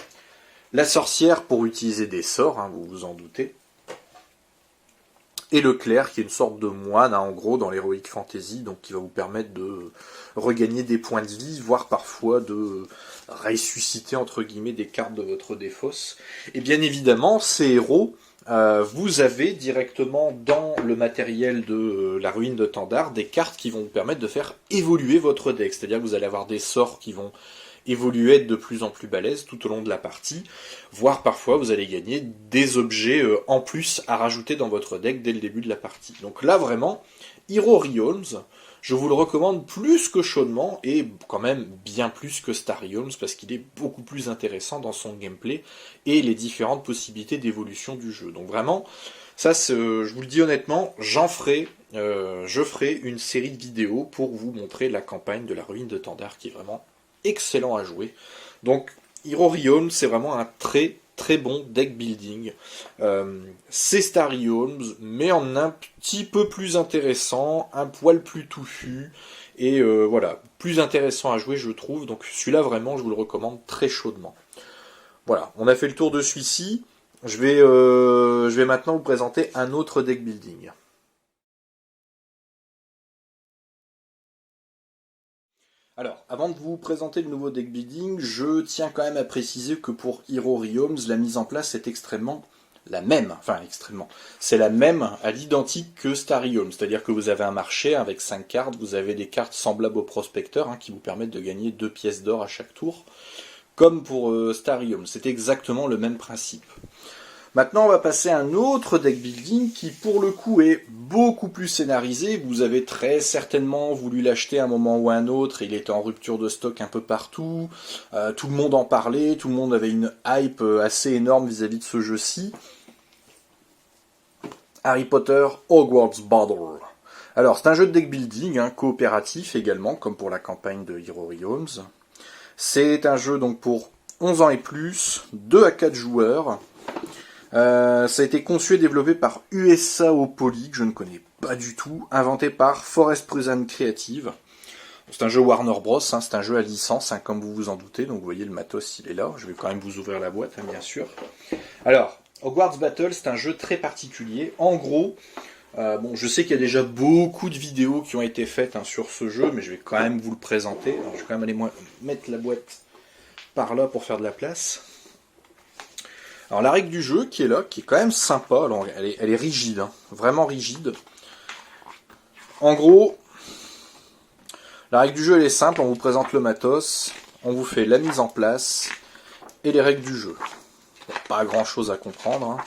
La sorcière pour utiliser des sorts, hein, vous vous en doutez. Et le clerc qui est une sorte de moine, hein, en gros, dans l'Heroic Fantasy, donc qui va vous permettre de regagner des points de vie, voire parfois de ressusciter, entre guillemets, des cartes de votre défausse. Et bien évidemment, ces héros, vous avez directement dans le matériel de la ruine de Tandar des cartes qui vont vous permettre de faire évoluer votre deck. C'est-à-dire que vous allez avoir des sorts qui vont évoluer, être de plus en plus balèzes tout au long de la partie, voire parfois vous allez gagner des objets en plus à rajouter dans votre deck dès le début de la partie. Donc là vraiment, Hero Realms, je vous le recommande plus que chaudement, et quand même bien plus que Starry Homes, parce qu'il est beaucoup plus intéressant dans son gameplay et les différentes possibilités d'évolution du jeu. Donc vraiment, ça, je vous le dis honnêtement, je ferai une série de vidéos pour vous montrer la campagne de la ruine de Tandar, qui est vraiment excellent à jouer. Donc, Hero Realms, c'est vraiment un très très bon deck building. C'est Starry Homes, mais en un petit peu plus intéressant, un poil plus touffu, et voilà, plus intéressant à jouer, je trouve. Donc celui-là, vraiment, je vous le recommande très chaudement. Voilà, on a fait le tour de celui-ci. Je vais maintenant vous présenter un autre deck building. Alors, avant de vous présenter le nouveau deck building, je tiens quand même à préciser que pour Hero Realms, la mise en place est extrêmement la même. Enfin, extrêmement. C'est la même à l'identique que Starry Homes. C'est-à-dire que vous avez un marché avec 5 cartes, vous avez des cartes semblables au prospecteur, hein, qui vous permettent de gagner 2 pièces d'or à chaque tour. Comme pour Starry Homes. C'est exactement le même principe. Maintenant, on va passer à un autre deck building qui, pour le coup, est beaucoup plus scénarisé. Vous avez très certainement voulu l'acheter à un moment ou à un autre. Il était en rupture de stock un peu partout. Tout le monde en parlait. Tout le monde avait une hype assez énorme vis-à-vis de ce jeu-ci. Harry Potter Hogwarts Battle. Alors, c'est un jeu de deck building, hein, coopératif également, comme pour la campagne de Hero Realms. C'est un jeu donc pour 11 ans et plus, 2 à 4 joueurs. Ça a été conçu et développé par USAO-Poly, que je ne connais pas du tout, inventé par Forest Prison Creative. C'est un jeu Warner Bros, hein, c'est un jeu à licence, hein, comme vous vous en doutez, donc vous voyez le matos il est là, je vais quand même vous ouvrir la boîte, hein, bien sûr. Alors, Hogwarts Battle, c'est un jeu très particulier. En gros, bon, je sais qu'il y a déjà beaucoup de vidéos qui ont été faites, hein, sur ce jeu, mais je vais quand même vous le présenter. Alors, je vais quand même aller mettre la boîte par là pour faire de la place. Alors la règle du jeu qui est là, qui est quand même sympa, alors, elle est rigide, hein, vraiment rigide. En gros, la règle du jeu elle est simple, on vous présente le matos, on vous fait la mise en place et les règles du jeu. Pas grand chose à comprendre, hein.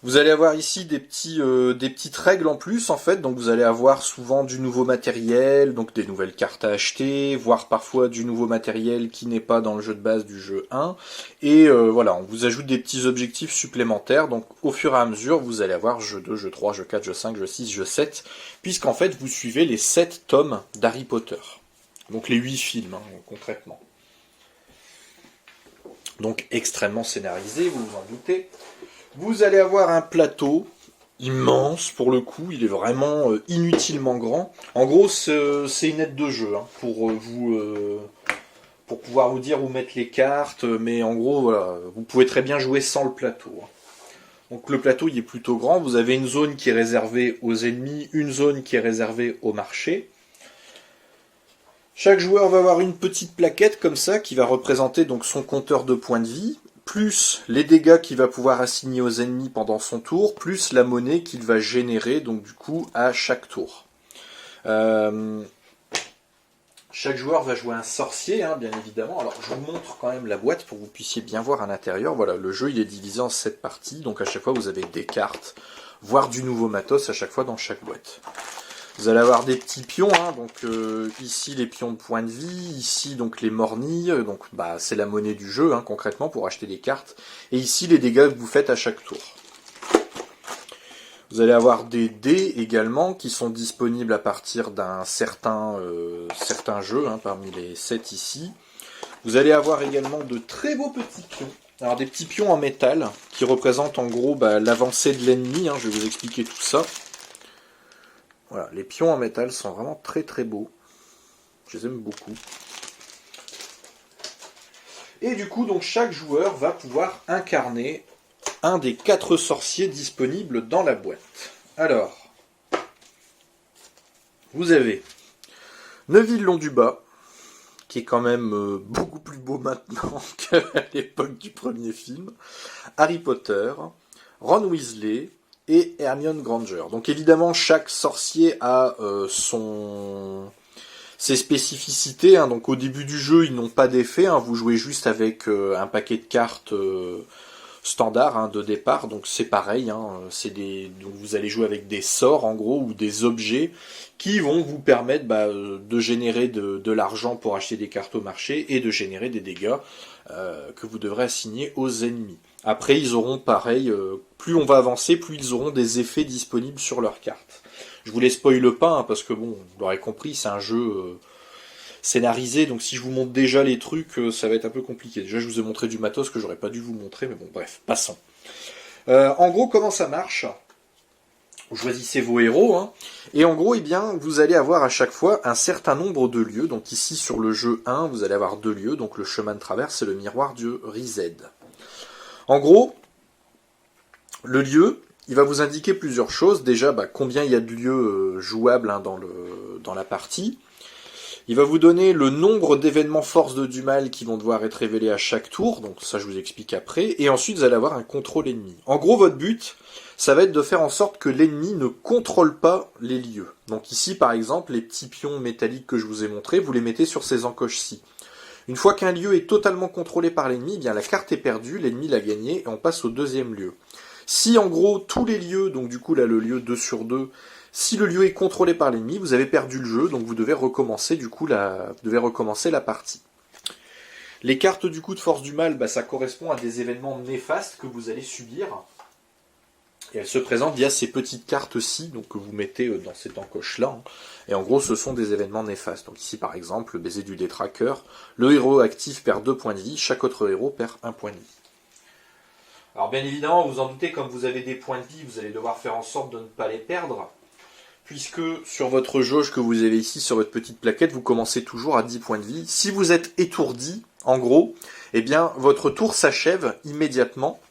Vous allez avoir ici des petites règles en plus en fait, donc vous allez avoir souvent du nouveau matériel, donc des nouvelles cartes à acheter, voire parfois du nouveau matériel qui n'est pas dans le jeu de base du jeu 1, et voilà, on vous ajoute des petits objectifs supplémentaires, donc au fur et à mesure vous allez avoir jeu 2, jeu 3, jeu 4, jeu 5, jeu 6, jeu 7, puisqu'en fait vous suivez les 7 tomes d'Harry Potter, donc les 8 films, hein, concrètement. Donc extrêmement scénarisé, vous vous en doutez. Vous allez avoir un plateau immense pour le coup, il est vraiment inutilement grand. En gros, c'est une aide de jeu, hein, pour pouvoir vous dire où mettre les cartes, mais en gros, voilà, vous pouvez très bien jouer sans le plateau, hein. Donc le plateau il est plutôt grand, vous avez une zone qui est réservée aux ennemis, une zone qui est réservée au marché. Chaque joueur va avoir une petite plaquette comme ça qui va représenter donc son compteur de points de vie, plus les dégâts qu'il va pouvoir assigner aux ennemis pendant son tour, plus la monnaie qu'il va générer donc du coup à chaque tour. Chaque joueur va jouer un sorcier, hein, bien évidemment. Alors, je vous montre quand même la boîte pour que vous puissiez bien voir à l'intérieur. Voilà, le jeu, il est divisé en 7 parties. Donc, à chaque fois, vous avez des cartes, voire du nouveau matos à chaque fois dans chaque boîte. Vous allez avoir des petits pions. Hein, donc, ici, les pions de points de vie. Ici, donc, les mornilles. Donc, c'est la monnaie du jeu, hein, concrètement, pour acheter des cartes. Et ici, les dégâts que vous faites à chaque tour. Vous allez avoir des dés également qui sont disponibles à partir d'un certain jeu, hein, parmi les 7 ici. Vous allez avoir également de très beaux petits pions. Alors des petits pions en métal qui représentent en gros l'avancée de l'ennemi. Hein, je vais vous expliquer tout ça. Voilà, les pions en métal sont vraiment très très beaux. Je les aime beaucoup. Et du coup, donc chaque joueur va pouvoir incarner un des 4 sorciers disponibles dans la boîte. Alors, vous avez Neuville-Long-du-Bas, qui est quand même beaucoup plus beau maintenant qu'à l'époque du premier film, Harry Potter, Ron Weasley et Hermione Granger. Donc évidemment, chaque sorcier a ses spécificités. Hein. Donc au début du jeu, ils n'ont pas d'effet. Hein. Vous jouez juste avec un paquet de cartes standard, hein, de départ, donc c'est pareil, hein, donc vous allez jouer avec des sorts en gros ou des objets qui vont vous permettre de générer de l'argent pour acheter des cartes au marché et de générer des dégâts que vous devrez assigner aux ennemis. Après ils auront pareil, plus on va avancer, plus ils auront des effets disponibles sur leurs cartes. Je vous les spoile pas, hein, parce que bon, vous l'aurez compris, c'est un jeu scénarisé, donc si je vous montre déjà les trucs, ça va être un peu compliqué. Déjà, je vous ai montré du matos que j'aurais pas dû vous montrer, mais bon, bref, passons. En gros, comment ça marche ? Vous choisissez vos héros, hein, et en gros, eh bien, vous allez avoir à chaque fois un certain nombre de lieux. Donc ici, sur le jeu 1, vous allez avoir 2 lieux, donc le chemin de traverse et le miroir de Rized. En gros, le lieu, il va vous indiquer plusieurs choses. Déjà, combien il y a de lieux jouables, hein, dans la partie. Il va vous donner le nombre d'événements force du mal qui vont devoir être révélés à chaque tour, donc ça je vous explique après, et ensuite vous allez avoir un contrôle ennemi. En gros, votre but, ça va être de faire en sorte que l'ennemi ne contrôle pas les lieux. Donc ici, par exemple, les petits pions métalliques que je vous ai montrés, vous les mettez sur ces encoches-ci. Une fois qu'un lieu est totalement contrôlé par l'ennemi, eh bien la carte est perdue, l'ennemi l'a gagnée, et on passe au deuxième lieu. Si en gros, tous les lieux, donc du coup là le lieu 2 sur 2, si le lieu est contrôlé par l'ennemi, vous avez perdu le jeu, donc vous devez recommencer la partie. Les cartes du coup de force du mal, ça correspond à des événements néfastes que vous allez subir. Et elles se présentent via ces petites cartes-ci, donc que vous mettez dans cette encoche-là. Hein. Et en gros, ce sont des événements néfastes. Donc ici, par exemple, le baiser du détraqueur. Le héros actif perd 2 points de vie, chaque autre héros perd 1 point de vie. Alors bien évidemment, vous en doutez, comme vous avez des points de vie, vous allez devoir faire en sorte de ne pas les perdre. Puisque sur votre jauge que vous avez ici, sur votre petite plaquette, vous commencez toujours à 10 points de vie. Si vous êtes étourdi, en gros, eh bien, votre tour s'achève immédiatement.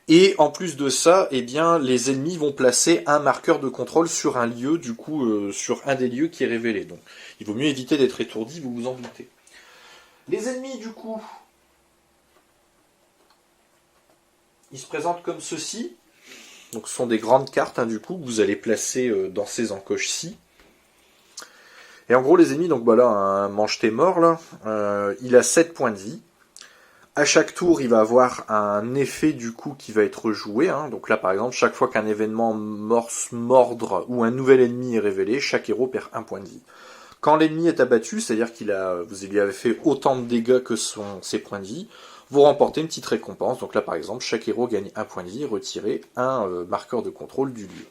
Et en plus de ça, eh bien, les ennemis vont placer un marqueur de contrôle sur un lieu, du coup, sur un des lieux qui est révélé. Donc, il vaut mieux éviter d'être étourdi, vous vous en doutez. Les ennemis, du coup, ils se présentent comme ceci. Donc ce sont des grandes cartes, hein, du coup, que vous allez placer dans ces encoches-ci. Et en gros, les ennemis, donc voilà, un mange-t'es mort, là, il a 7 points de vie. À chaque tour, il va avoir un effet, du coup, qui va être joué. Hein. Donc là, par exemple, chaque fois qu'un événement mordre ou un nouvel ennemi est révélé, chaque héros perd 1 point de vie. Quand l'ennemi est abattu, c'est-à-dire vous lui avez fait autant de dégâts que ses points de vie, vous remportez une petite récompense. Donc là, par exemple, chaque héros gagne 1 point de vie, retirez un marqueur de contrôle du lieu.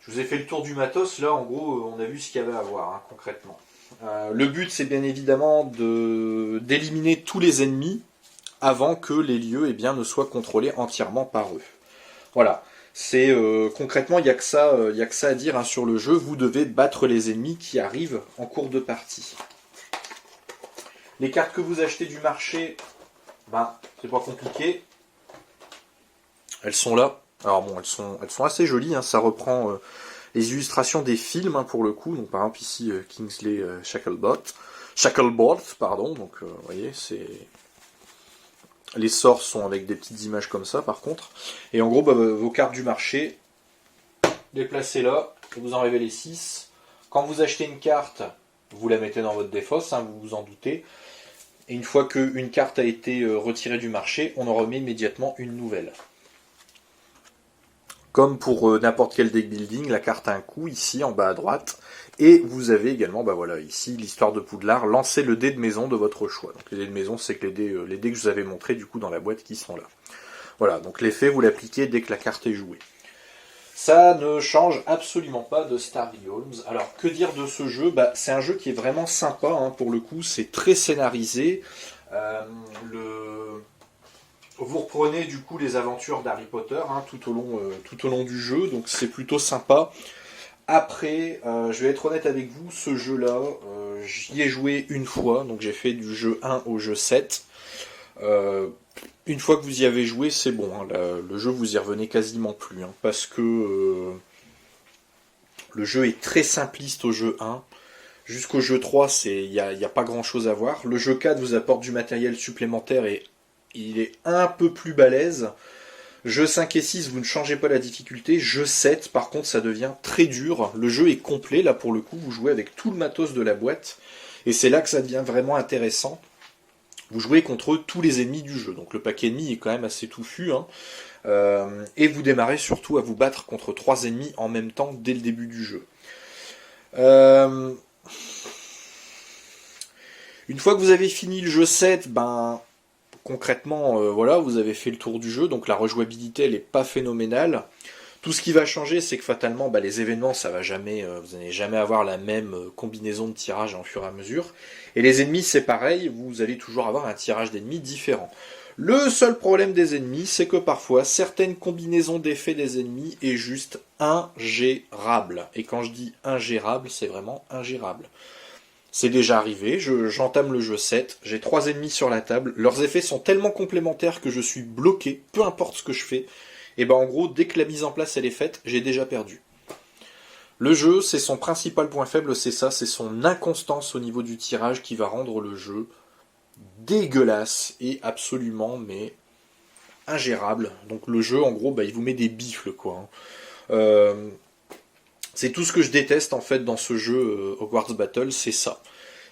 Je vous ai fait le tour du matos. Là, en gros, on a vu ce qu'il y avait à voir, hein, concrètement. Le but, c'est bien évidemment d'éliminer tous les ennemis avant que les lieux ne soient contrôlés entièrement par eux. Voilà. C'est concrètement, il n'y a que ça à dire, hein, sur le jeu. Vous devez battre les ennemis qui arrivent en cours de partie. Les cartes que vous achetez du marché, c'est c'est pas compliqué. Elles sont là. Alors bon, elles sont assez jolies, hein. Ça reprend les illustrations des films, hein, pour le coup. Donc par exemple ici Kingsley Shacklebolt, pardon. Donc vous voyez, c'est... Les sorts sont avec des petites images comme ça par contre. Et en gros, bah, vos cartes du marché, déplacez là, vous enlevez les 6. Quand vous achetez une carte, vous la mettez dans votre défausse, hein, vous vous en doutez. Et une fois qu'une carte a été retirée du marché, on en remet immédiatement une nouvelle. Comme pour n'importe quel deck building, la carte a un coût ici en bas à droite. Et vous avez également, bah voilà, ici l'histoire de Poudlard, lancez le dé de maison de votre choix. Donc les dés de maison, c'est que les dés que je vous avais montrés du coup dans la boîte qui sont là. Voilà, donc l'effet vous l'appliquez dès que la carte est jouée. Ça ne change absolument pas de Star Realms. Alors que dire de ce jeu? Bah, c'est un jeu qui est vraiment sympa, hein, pour le coup, c'est très scénarisé. Vous reprenez du coup les aventures d'Harry Potter, hein, tout au long du jeu, donc c'est plutôt sympa. Après, je vais être honnête avec vous, ce jeu-là, j'y ai joué une fois, donc j'ai fait du jeu 1 au jeu 7. Une fois que vous y avez joué, c'est bon, hein, le jeu vous y revenez quasiment plus, hein, parce que le jeu est très simpliste au jeu 1. Jusqu'au jeu 3, il n'y a pas grand-chose à voir. Le jeu 4 vous apporte du matériel supplémentaire et il est un peu plus balèze. Jeu 5 et 6, vous ne changez pas la difficulté. Jeu 7, par contre, ça devient très dur. Le jeu est complet, là pour le coup, vous jouez avec tout le matos de la boîte. Et c'est là que ça devient vraiment intéressant. Vous jouez contre tous les ennemis du jeu. Donc le pack ennemi est quand même assez touffu, hein. Et vous démarrez surtout à vous battre contre 3 ennemis en même temps dès le début du jeu. Une fois que vous avez fini le jeu 7, ben... Concrètement, voilà, vous avez fait le tour du jeu, donc la rejouabilité, elle n'est pas phénoménale. Tout ce qui va changer, c'est que fatalement, bah, les événements, ça va jamais, vous n'allez jamais avoir la même combinaison de tirage en fur et à mesure. Et les ennemis, c'est pareil, vous allez toujours avoir un tirage d'ennemis différent. Le seul problème des ennemis, c'est que parfois, certaines combinaisons d'effets des ennemis est juste ingérable. Et quand je dis ingérable, c'est vraiment ingérable. C'est déjà arrivé, j'entame le jeu 7, j'ai 3 ennemis sur la table, leurs effets sont tellement complémentaires que je suis bloqué, peu importe ce que je fais, et ben en gros, dès que la mise en place elle est faite, j'ai déjà perdu. Le jeu, c'est son principal point faible, c'est ça, c'est son inconstance au niveau du tirage qui va rendre le jeu dégueulasse et absolument, mais ingérable. Donc le jeu, en gros, bah, il vous met des bifles, quoi. C'est tout ce que je déteste en fait dans ce jeu Hogwarts Battle, c'est ça.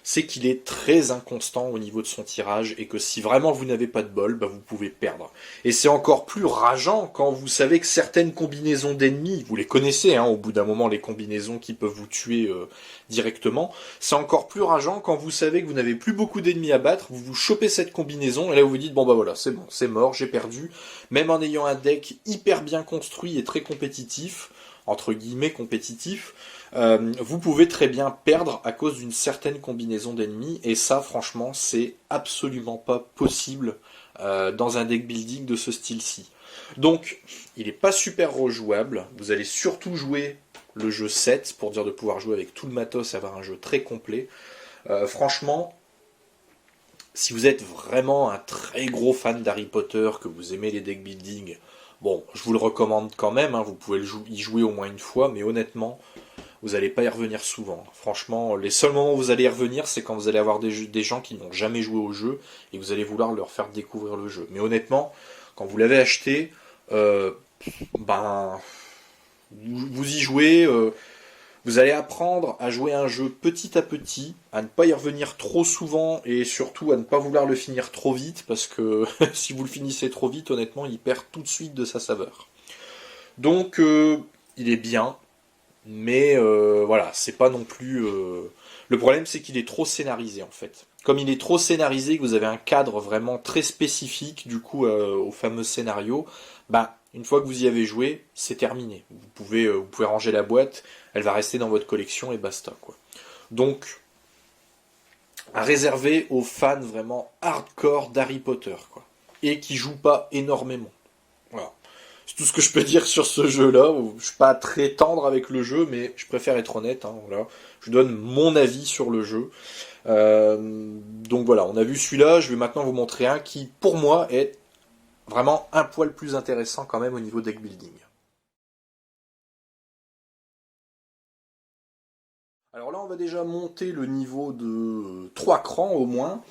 C'est qu'il est très inconstant au niveau de son tirage et que si vraiment vous n'avez pas de bol, bah vous pouvez perdre. Et c'est encore plus rageant quand vous savez que certaines combinaisons d'ennemis, vous les connaissez, hein, au bout d'un moment les combinaisons qui peuvent vous tuer directement, c'est encore plus rageant quand vous savez que vous n'avez plus beaucoup d'ennemis à battre, vous chopez cette combinaison et là vous vous dites bon bah voilà, c'est bon, c'est mort, j'ai perdu. Même en ayant un deck hyper bien construit et très compétitif, entre guillemets compétitif, vous pouvez très bien perdre à cause d'une certaine combinaison d'ennemis, et ça franchement c'est absolument pas possible dans un deck building de ce style-ci. Donc il n'est pas super rejouable, vous allez surtout jouer le jeu 7 pour dire de pouvoir jouer avec tout le matos et avoir un jeu très complet. Franchement, si vous êtes vraiment un très gros fan d'Harry Potter, que vous aimez les deck building, bon, je vous le recommande quand même, hein, vous pouvez y jouer au moins une fois, mais honnêtement, vous n'allez pas y revenir souvent. Franchement, les seuls moments où vous allez y revenir, c'est quand vous allez avoir des gens qui n'ont jamais joué au jeu, et vous allez vouloir leur faire découvrir le jeu. Mais honnêtement, quand vous l'avez acheté, ben, vous y jouez, vous allez apprendre à jouer un jeu petit à petit, à ne pas y revenir trop souvent, et surtout à ne pas vouloir le finir trop vite, parce que si vous le finissez trop vite, honnêtement, il perd tout de suite de sa saveur. Donc, il est bien, mais voilà, c'est pas non plus... Le problème, c'est qu'il est trop scénarisé, en fait. Comme il est trop scénarisé, que vous avez un cadre vraiment très spécifique, du coup, au fameux scénario, bah, une fois que vous y avez joué, c'est terminé. Vous pouvez ranger la boîte, elle va rester dans votre collection et basta, quoi. Donc, à réserver aux fans vraiment hardcore d'Harry Potter, quoi. Et qui jouent pas énormément. Voilà. C'est tout ce que je peux dire sur ce jeu-là. Je suis pas très tendre avec le jeu, mais je préfère être honnête, hein, voilà. Je donne mon avis sur le jeu. Donc voilà, on a vu celui-là, je vais maintenant vous montrer un qui, pour moi, est vraiment un poil plus intéressant quand même au niveau deck building. Alors là, on va déjà monter le niveau de 3 crans au moins.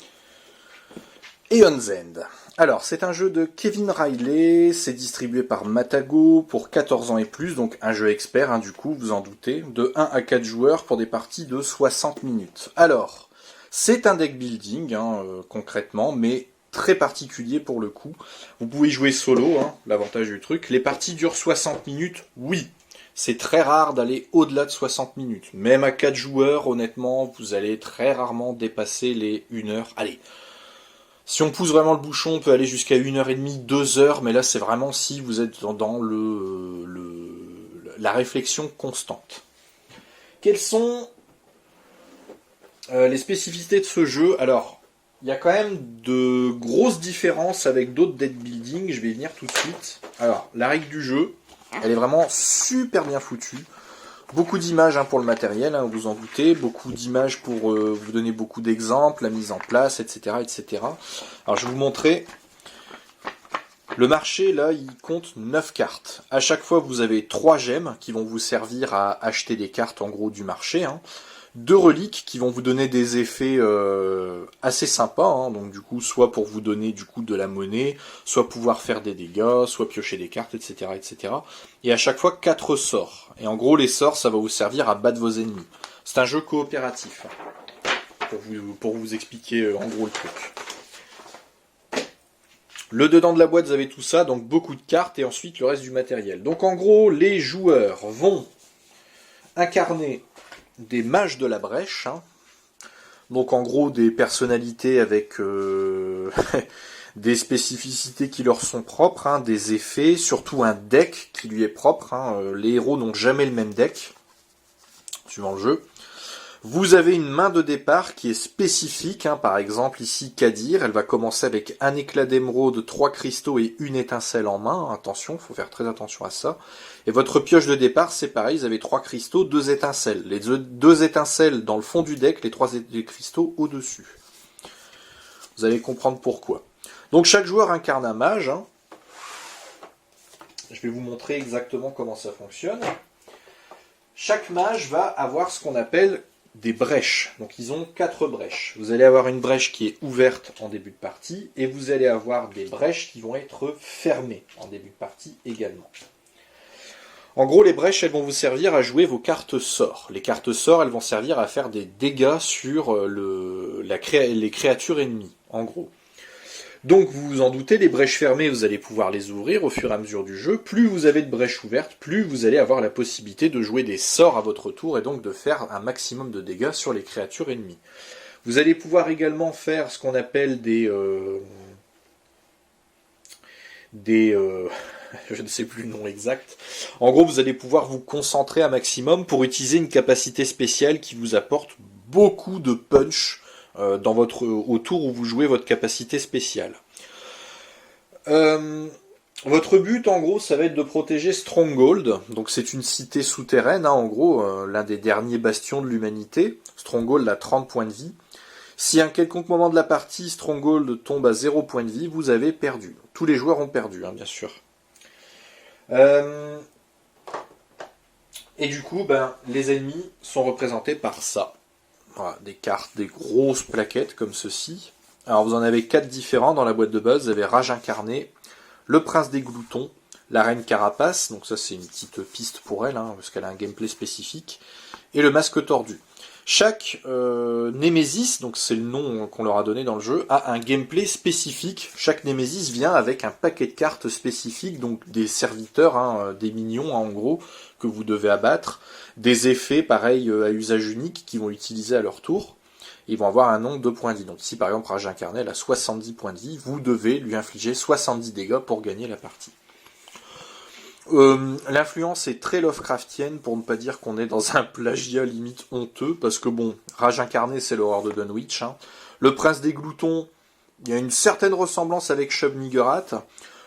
Aeon's End. Alors, c'est un jeu de Kevin Riley, c'est distribué par Matago pour 14 ans et plus, donc un jeu expert, hein, du coup, vous en doutez, de 1 à 4 joueurs pour des parties de 60 minutes. Alors, c'est un deck building, hein, concrètement, mais très particulier pour le coup. Vous pouvez jouer solo, hein, l'avantage du truc. Les parties durent 60 minutes, oui. C'est très rare d'aller au-delà de 60 minutes. Même à 4 joueurs, honnêtement, vous allez très rarement dépasser les 1 heure. Allez, si on pousse vraiment le bouchon, on peut aller jusqu'à 1h30, 2 heures, mais là c'est vraiment si vous êtes dans la réflexion constante. Quelles sont les spécificités de ce jeu? Alors, il y a quand même de grosses différences avec d'autres deck building, je vais y venir tout de suite. Alors, la règle du jeu, elle est vraiment super bien foutue. Beaucoup d'images, hein, pour le matériel, hein, vous en doutez, beaucoup d'images pour vous donner beaucoup d'exemples, la mise en place, etc., etc. Alors je vais vous montrer. Le marché, là, il compte 9 cartes. À chaque fois, vous avez 3 gemmes qui vont vous servir à acheter des cartes, en gros, du marché, hein. 2 reliques qui vont vous donner des effets assez sympas, hein, donc du coup, soit pour vous donner du coup de la monnaie, soit pouvoir faire des dégâts, soit piocher des cartes, etc., etc. Et à chaque fois, 4 sorts. Et en gros, les sorts, ça va vous servir à battre vos ennemis. C'est un jeu coopératif, hein, pour vous expliquer en gros le truc. Le dedans de la boîte, vous avez tout ça, donc beaucoup de cartes et ensuite le reste du matériel. Donc en gros, les joueurs vont incarner des mages de la brèche, hein. Donc en gros des personnalités avec des spécificités qui leur sont propres, hein, des effets, surtout un deck qui lui est propre, hein. Les héros n'ont jamais le même deck, suivant le jeu. Vous avez une main de départ qui est spécifique, hein. Par exemple ici Kadir, elle va commencer avec un éclat d'émeraude, 3 cristaux et une étincelle en main. Attention, il faut faire très attention à ça. Et votre pioche de départ, c'est pareil, vous avez 3 cristaux, 2 étincelles. Les 2 étincelles dans le fond du deck, les 3 cristaux au-dessus. Vous allez comprendre pourquoi. Donc chaque joueur incarne un mage, hein. Je vais vous montrer exactement comment ça fonctionne. Chaque mage va avoir ce qu'on appelle des brèches. Donc ils ont 4 brèches. Vous allez avoir une brèche qui est ouverte en début de partie et vous allez avoir des brèches qui vont être fermées en début de partie également. En gros, les brèches, elles vont vous servir à jouer vos cartes sorts. Les cartes sorts, elles vont servir à faire des dégâts sur les créatures ennemies, en gros. Donc vous vous en doutez, les brèches fermées, vous allez pouvoir les ouvrir au fur et à mesure du jeu. Plus vous avez de brèches ouvertes, plus vous allez avoir la possibilité de jouer des sorts à votre tour et donc de faire un maximum de dégâts sur les créatures ennemies. Vous allez pouvoir également faire ce qu'on appelle je ne sais plus le nom exact. En gros, vous allez pouvoir vous concentrer un maximum pour utiliser une capacité spéciale qui vous apporte beaucoup de punch au tour où vous jouez votre capacité spéciale. Votre but, en gros, ça va être de protéger Stronghold. Donc c'est une cité souterraine, hein, en gros, l'un des derniers bastions de l'humanité. Stronghold a 30 points de vie. Si à un quelconque moment de la partie, Stronghold tombe à 0 points de vie, vous avez perdu. Tous les joueurs ont perdu, hein, bien sûr. Et du coup, les ennemis sont représentés par ça. Voilà, des cartes, des grosses plaquettes comme ceci. Alors vous en avez 4 différents dans la boîte de base. Vous avez Rage Incarné, le Prince des Gloutons, la Reine Carapace, donc ça c'est une petite piste pour elle, hein, parce qu'elle a un gameplay spécifique, et le Masque Tordu. Chaque Némésis, donc c'est le nom qu'on leur a donné dans le jeu, a un gameplay spécifique. Chaque Némésis vient avec un paquet de cartes spécifiques, donc des serviteurs, hein, des minions, hein, en gros, que vous devez abattre, des effets pareils à usage unique qu'ils vont utiliser à leur tour. Ils vont avoir un nombre de points de vie. Donc ici par exemple Rage Incarné a 70 points de vie, vous devez lui infliger 70 dégâts pour gagner la partie. L'influence est très Lovecraftienne, pour ne pas dire qu'on est dans un plagiat limite honteux, parce que bon, Rage Incarné c'est l'horreur de Dunwich, hein. Le Prince des Gloutons, il y a une certaine ressemblance avec Shub-Niggurath.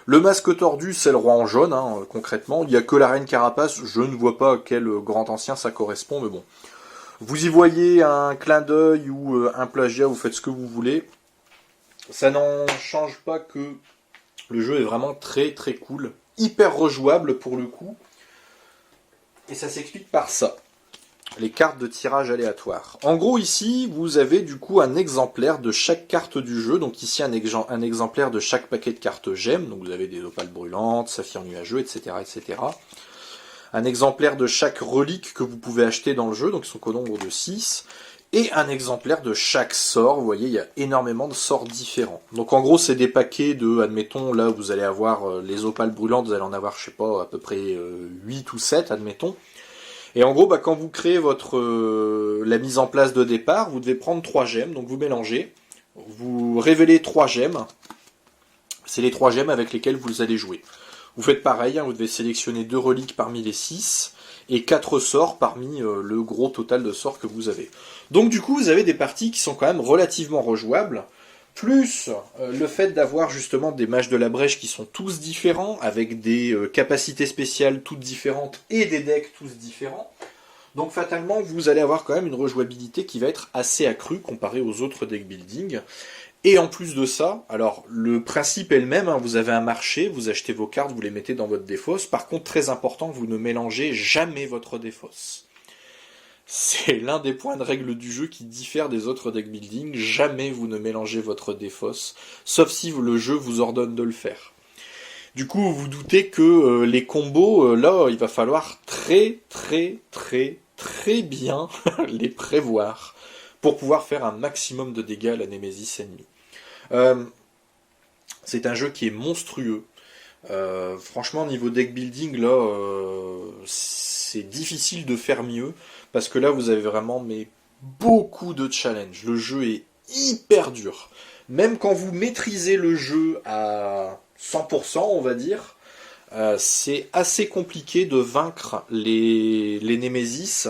Le Masque Tordu c'est le roi en jaune, hein, concrètement. Il n'y a que la Reine Carapace, je ne vois pas à quel grand ancien ça correspond, mais bon. Vous y voyez un clin d'œil ou un plagiat, vous faites ce que vous voulez. Ça n'en change pas que Le jeu est vraiment très très cool, hyper rejouable pour le coup. Et ça s'explique par ça. Les cartes de tirage aléatoire. En gros ici, vous avez du coup un exemplaire de chaque carte du jeu. Donc ici un exemplaire de chaque paquet de cartes gemmes. Donc vous avez des opales brûlantes, saphirs nuageux, etc., etc. Un exemplaire de chaque relique que vous pouvez acheter dans le jeu. Donc ils sont qu'au nombre de 6. Et un exemplaire de chaque sort. Vous voyez, il y a énormément de sorts différents. Donc en gros, c'est des paquets de, admettons, là vous allez avoir les opales brûlantes, vous allez en avoir, je sais pas, à peu près 8 ou 7, admettons. Et en gros, bah, quand vous créez la mise en place de départ, vous devez prendre 3 gemmes, donc vous mélangez, vous révélez 3 gemmes, c'est les 3 gemmes avec lesquelles vous allez jouer. Vous faites pareil, hein, vous devez sélectionner 2 reliques parmi les 6, et 4 sorts parmi le gros total de sorts que vous avez. Donc du coup, vous avez des parties qui sont quand même relativement rejouables, plus le fait d'avoir justement des mages de la brèche qui sont tous différents, avec des capacités spéciales toutes différentes et des decks tous différents. Donc fatalement, vous allez avoir quand même une rejouabilité qui va être assez accrue comparée aux autres deck building. Et en plus de ça, alors le principe est le même, hein, vous avez un marché, vous achetez vos cartes, vous les mettez dans votre défausse. Par contre, très important, vous ne mélangez jamais votre défausse. C'est l'un des points de règle du jeu qui diffère des autres deck building. Jamais vous ne mélangez votre défausse, sauf si le jeu vous ordonne de le faire. Du coup, vous vous doutez que les combos, là, il va falloir très bien les prévoir pour pouvoir faire un maximum de dégâts à la Némésis ennemie. C'est un jeu qui est monstrueux. Franchement, niveau deck building, là, c'est difficile de faire mieux. Parce que là, vous avez vraiment beaucoup de challenges. Le jeu est hyper dur. Même quand vous maîtrisez le jeu à 100%, on va dire, c'est assez compliqué de vaincre les Némésis.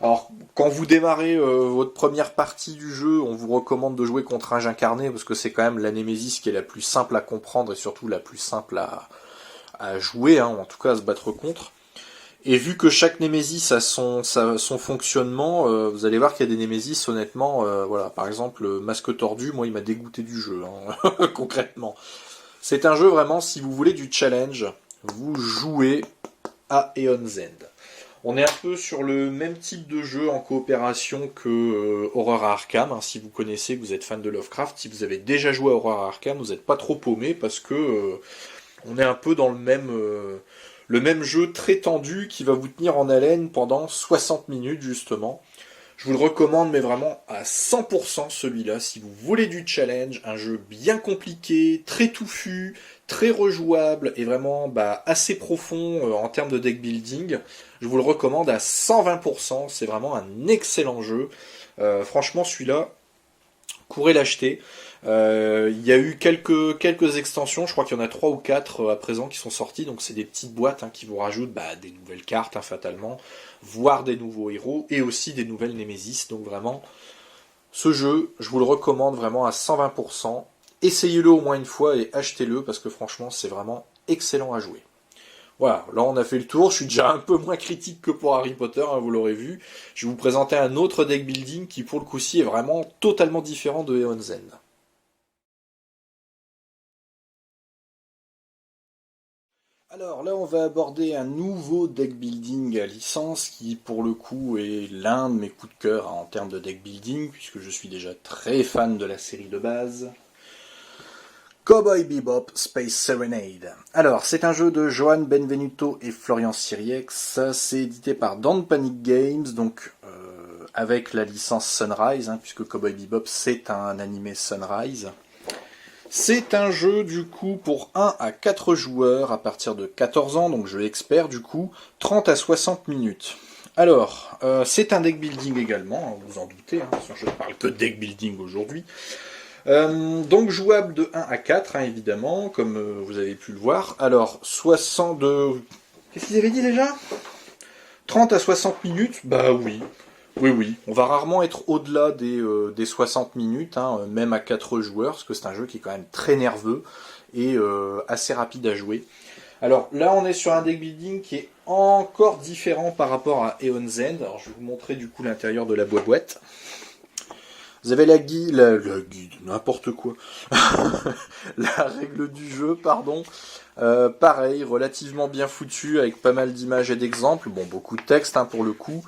Alors, quand vous démarrez votre première partie du jeu, on vous recommande de jouer contre un incarné, parce que c'est quand même la Némésis qui est la plus simple à comprendre et surtout la plus simple à jouer, hein, ou en tout cas à se battre contre. Et vu que chaque Némésis a son fonctionnement, vous allez voir qu'il y a des Némésis, honnêtement, voilà, par exemple, le Masque Tordu, moi il m'a dégoûté du jeu, hein, concrètement. C'est un jeu vraiment, si vous voulez du challenge, vous jouez à Aeon's End. On est un peu sur le même type de jeu en coopération que Horror à Arkham, hein, si vous connaissez, que vous êtes fan de Lovecraft. Si vous avez déjà joué à Horror à Arkham, vous n'êtes pas trop paumé, parce que on est un peu dans le même jeu très tendu qui va vous tenir en haleine pendant 60 minutes justement. Je vous le recommande mais vraiment à 100% celui-là si vous voulez du challenge, un jeu bien compliqué, très touffu, très rejouable et vraiment assez profond en termes de deck building. Je vous le recommande à 120%, c'est vraiment un excellent jeu. Franchement celui-là, courez l'acheter. Il y a eu quelques extensions, je crois qu'il y en a 3 ou 4 à présent qui sont sorties, donc c'est des petites boîtes qui vous rajoutent des nouvelles cartes fatalement, voire des nouveaux héros, et aussi des nouvelles Némésis, donc vraiment, ce jeu, je vous le recommande vraiment à 120%, essayez-le au moins une fois et achetez-le, parce que franchement c'est vraiment excellent à jouer. Voilà, là on a fait le tour, je suis déjà un peu moins critique que pour Harry Potter, vous l'aurez vu. Je vais vous présenter un autre deck building qui pour le coup-ci est vraiment totalement différent de Aeon's End. Alors là, on va aborder un nouveau deck building à licence qui, pour le coup, est l'un de mes coups de cœur en termes de deck building, puisque je suis déjà très fan de la série de base. Cowboy Bebop Space Serenade. Alors, c'est un jeu de Johan Benvenuto et Florian Siriex. C'est édité par Don't Panic Games, donc avec la licence Sunrise, puisque Cowboy Bebop c'est un animé Sunrise. C'est un jeu du coup pour 1 à 4 joueurs à partir de 14 ans, donc jeu expert du coup, 30 à 60 minutes. Alors, c'est un deck building également, vous en doutez, je ne parle que de deck building aujourd'hui. Donc jouable de 1 à 4, évidemment, comme vous avez pu le voir. Alors, 62... Qu'est-ce qu'ils avaient dit déjà ? 30 à 60 minutes ? Bah oui. Oui. On va rarement être au-delà des 60 minutes, même à 4 joueurs, parce que c'est un jeu qui est quand même très nerveux et assez rapide à jouer. Alors là, on est sur un deck building qui est encore différent par rapport à Aeon's End. Alors je vais vous montrer du coup l'intérieur de la boîte. Vous avez la guide, n'importe quoi. La règle du jeu, pardon. Pareil, relativement bien foutu, avec pas mal d'images et d'exemples. Bon, beaucoup de texte hein, pour le coup.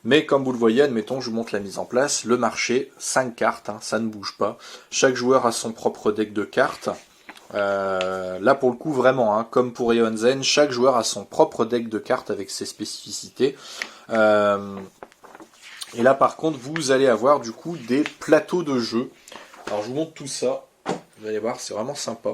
Mais comme vous le voyez, admettons, je vous montre la mise en place. Le marché, 5 cartes, hein, ça ne bouge pas. Chaque joueur a son propre deck de cartes. Là pour le coup vraiment, hein, comme pour Eon Zen, chaque joueur a son propre deck de cartes avec ses spécificités. Et là par contre vous allez avoir du coup des plateaux de jeu. Alors je vous montre tout ça, vous allez voir c'est vraiment sympa.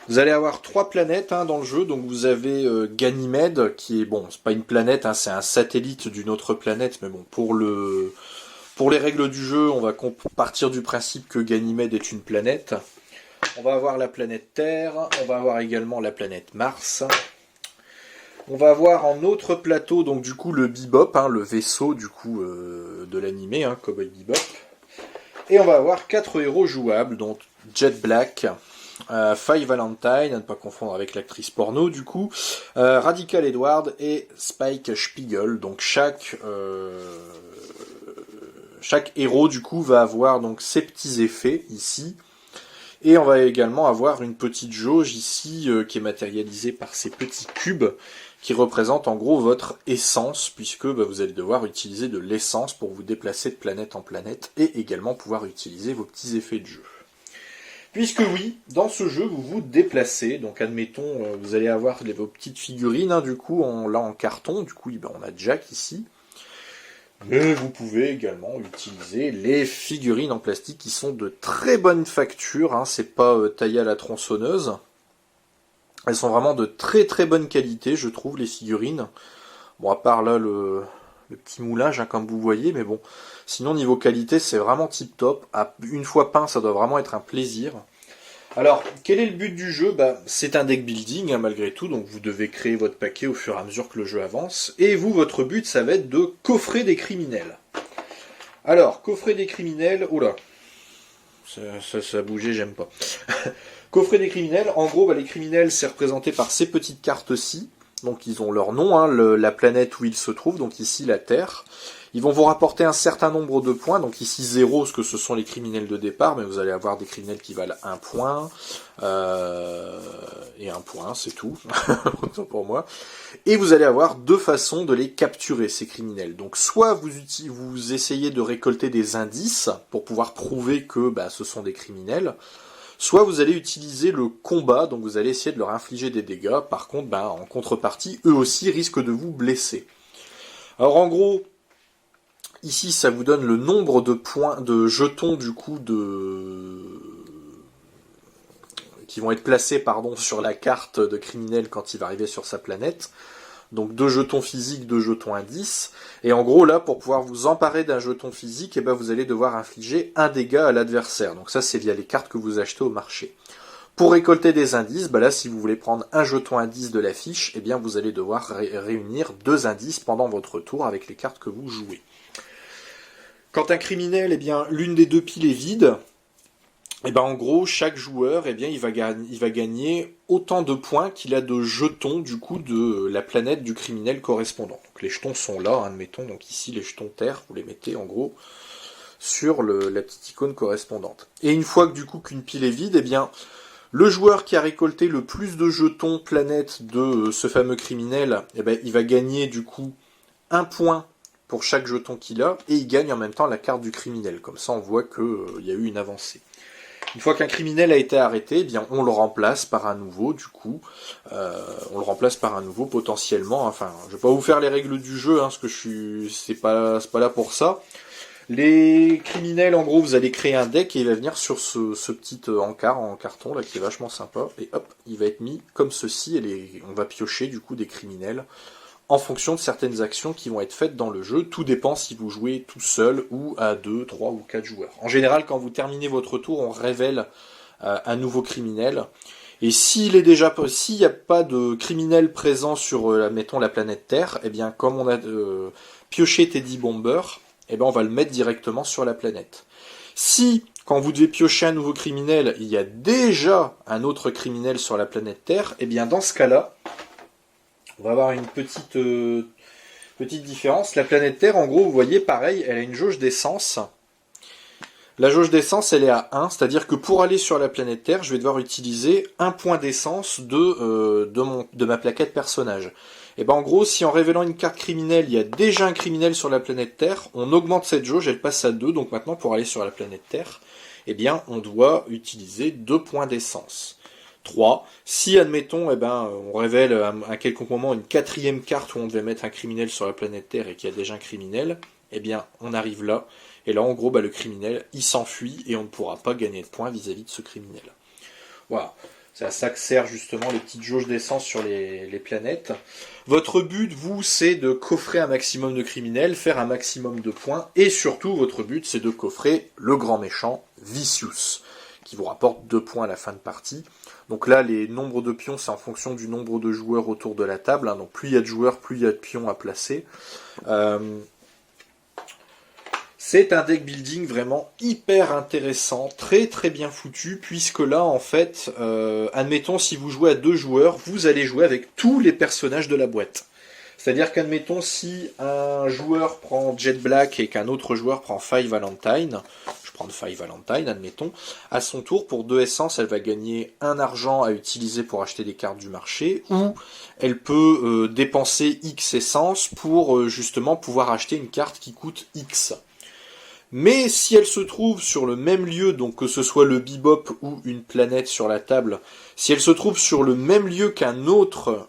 Vous allez avoir 3 planètes hein, dans le jeu, donc vous avez Ganymède qui est bon, c'est pas une planète, hein, c'est un satellite d'une autre planète, mais bon pour les règles du jeu on va partir du principe que Ganymède est une planète. On va avoir la planète Terre, on va avoir également la planète Mars. On va avoir en autre plateau, donc du coup le Bebop, hein, le vaisseau du coup de l'animé, hein, Cowboy Bebop. Et on va avoir 4 héros jouables, donc Jet Black, Faye Valentine, à ne pas confondre avec l'actrice porno du coup, Radical Edward et Spike Spiegel. Donc chaque héros du coup va avoir donc ses petits effets ici. Et on va également avoir une petite jauge ici qui est matérialisée par ces petits cubes qui représentent en gros votre essence puisque vous allez devoir utiliser de l'essence pour vous déplacer de planète en planète et également pouvoir utiliser vos petits effets de jeu. Puisque oui, dans ce jeu vous vous déplacez, donc admettons vous allez avoir vos petites figurines hein, du coup là en carton, du coup on a Jack ici. Mais vous pouvez également utiliser les figurines en plastique qui sont de très bonne facture, hein, c'est pas taillé à la tronçonneuse. Elles sont vraiment de très très bonne qualité, je trouve, les figurines. Bon, à part là le petit moulage, hein, comme vous voyez, mais bon. Sinon, niveau qualité, c'est vraiment tip top. Une fois peint, ça doit vraiment être un plaisir. Alors, quel est le but du jeu ? C'est un deck building, hein, malgré tout, donc vous devez créer votre paquet au fur et à mesure que le jeu avance. Et vous, votre but, ça va être de coffrer des criminels. Alors, coffrer des criminels... Oula, ça a bougé, j'aime pas. Coffrer des criminels, en gros, les criminels, c'est représenté par ces petites cartes-ci. Donc, ils ont leur nom, hein, la planète où ils se trouvent, donc ici, la Terre. Ils vont vous rapporter un certain nombre de points, donc ici 0, parce que ce sont les criminels de départ, mais vous allez avoir des criminels qui valent 1 point, et 1 point, c'est tout, autant pour moi. Et vous allez avoir 2 façons de les capturer, ces criminels. Donc soit vous essayez de récolter des indices, pour pouvoir prouver que ce sont des criminels, soit vous allez utiliser le combat, donc vous allez essayer de leur infliger des dégâts, par contre, en contrepartie, eux aussi risquent de vous blesser. Alors en gros... Ici, ça vous donne le nombre de points, de jetons du coup qui vont être placés sur la carte de criminel quand il va arriver sur sa planète. Donc 2 jetons physiques, 2 jetons indices. Et en gros là, pour pouvoir vous emparer d'un jeton physique, vous allez devoir infliger un dégât à l'adversaire. Donc ça c'est via les cartes que vous achetez au marché. Pour récolter des indices, là si vous voulez prendre un jeton indice de la fiche, vous allez devoir réunir 2 indices pendant votre tour avec les cartes que vous jouez. Quand un criminel, l'une des 2 piles est vide, en gros, chaque joueur, il va gagner autant de points qu'il a de jetons, du coup, de la planète du criminel correspondant. Donc les jetons sont là, admettons, donc ici, les jetons Terre, vous les mettez, en gros, sur la petite icône correspondante. Et une fois que, du coup, qu'une pile est vide, le joueur qui a récolté le plus de jetons planète de ce fameux criminel, il va gagner, du coup, 1 point pour chaque jeton qu'il a, et il gagne en même temps la carte du criminel. Comme ça, on voit qu'il y a eu une avancée. Une fois qu'un criminel a été arrêté, on le remplace par un nouveau, du coup. On le remplace par un nouveau, potentiellement. Enfin, je vais pas vous faire les règles du jeu, parce que c'est pas là pour ça. Les criminels, en gros, vous allez créer un deck, et il va venir sur ce petit encart en carton, là, qui est vachement sympa. Et hop, il va être mis comme ceci, et on va piocher, du coup, des criminels en fonction de certaines actions qui vont être faites dans le jeu. Tout dépend si vous jouez tout seul ou à 2, 3 ou 4 joueurs. En général, quand vous terminez votre tour, on révèle un nouveau criminel. Et s'il n'y a pas de criminel présent sur, mettons, la planète Terre, comme on a pioché Teddy Bomber, on va le mettre directement sur la planète. Si, quand vous devez piocher un nouveau criminel, il y a déjà un autre criminel sur la planète Terre, dans ce cas-là, on va avoir une petite différence. La planète Terre, en gros, vous voyez, pareil, elle a une jauge d'essence. La jauge d'essence, elle est à 1, c'est-à-dire que pour aller sur la planète Terre, je vais devoir utiliser un point d'essence de ma plaquette personnage. Et ben en gros, si en révélant une carte criminelle, il y a déjà un criminel sur la planète Terre, on augmente cette jauge, elle passe à 2, donc maintenant pour aller sur la planète Terre, eh bien on doit utiliser 2 points d'essence. 3. Si, admettons, eh ben, on révèle à quelconque moment une quatrième carte où on devait mettre un criminel sur la planète Terre et qu'il y a déjà un criminel, eh bien on arrive là, et là en gros le criminel il s'enfuit et on ne pourra pas gagner de points vis-à-vis de ce criminel. Voilà. C'est à ça que servent justement les petites jauges d'essence sur les planètes. Votre but, vous, c'est de coffrer un maximum de criminels, faire un maximum de points, et surtout, votre but, c'est de coffrer le grand méchant Vicious, qui vous rapporte 2 points à la fin de partie. Donc là, les nombres de pions, c'est en fonction du nombre de joueurs autour de la table. Donc plus il y a de joueurs, plus il y a de pions à placer. C'est un deck building vraiment hyper intéressant, très très bien foutu, puisque là en fait, admettons si vous jouez à 2 joueurs, vous allez jouer avec tous les personnages de la boîte. C'est-à-dire qu'admettons si un joueur prend Jet Black et qu'un autre joueur prend Five Valentine, je prends Five Valentine admettons, à son tour pour 2 essences elle va gagner 1 argent à utiliser pour acheter des cartes du marché, ou elle peut dépenser X essences pour justement pouvoir acheter une carte qui coûte X. Mais si elle se trouve sur le même lieu, donc que ce soit le bebop ou une planète sur la table, si elle se trouve sur le même lieu qu'un autre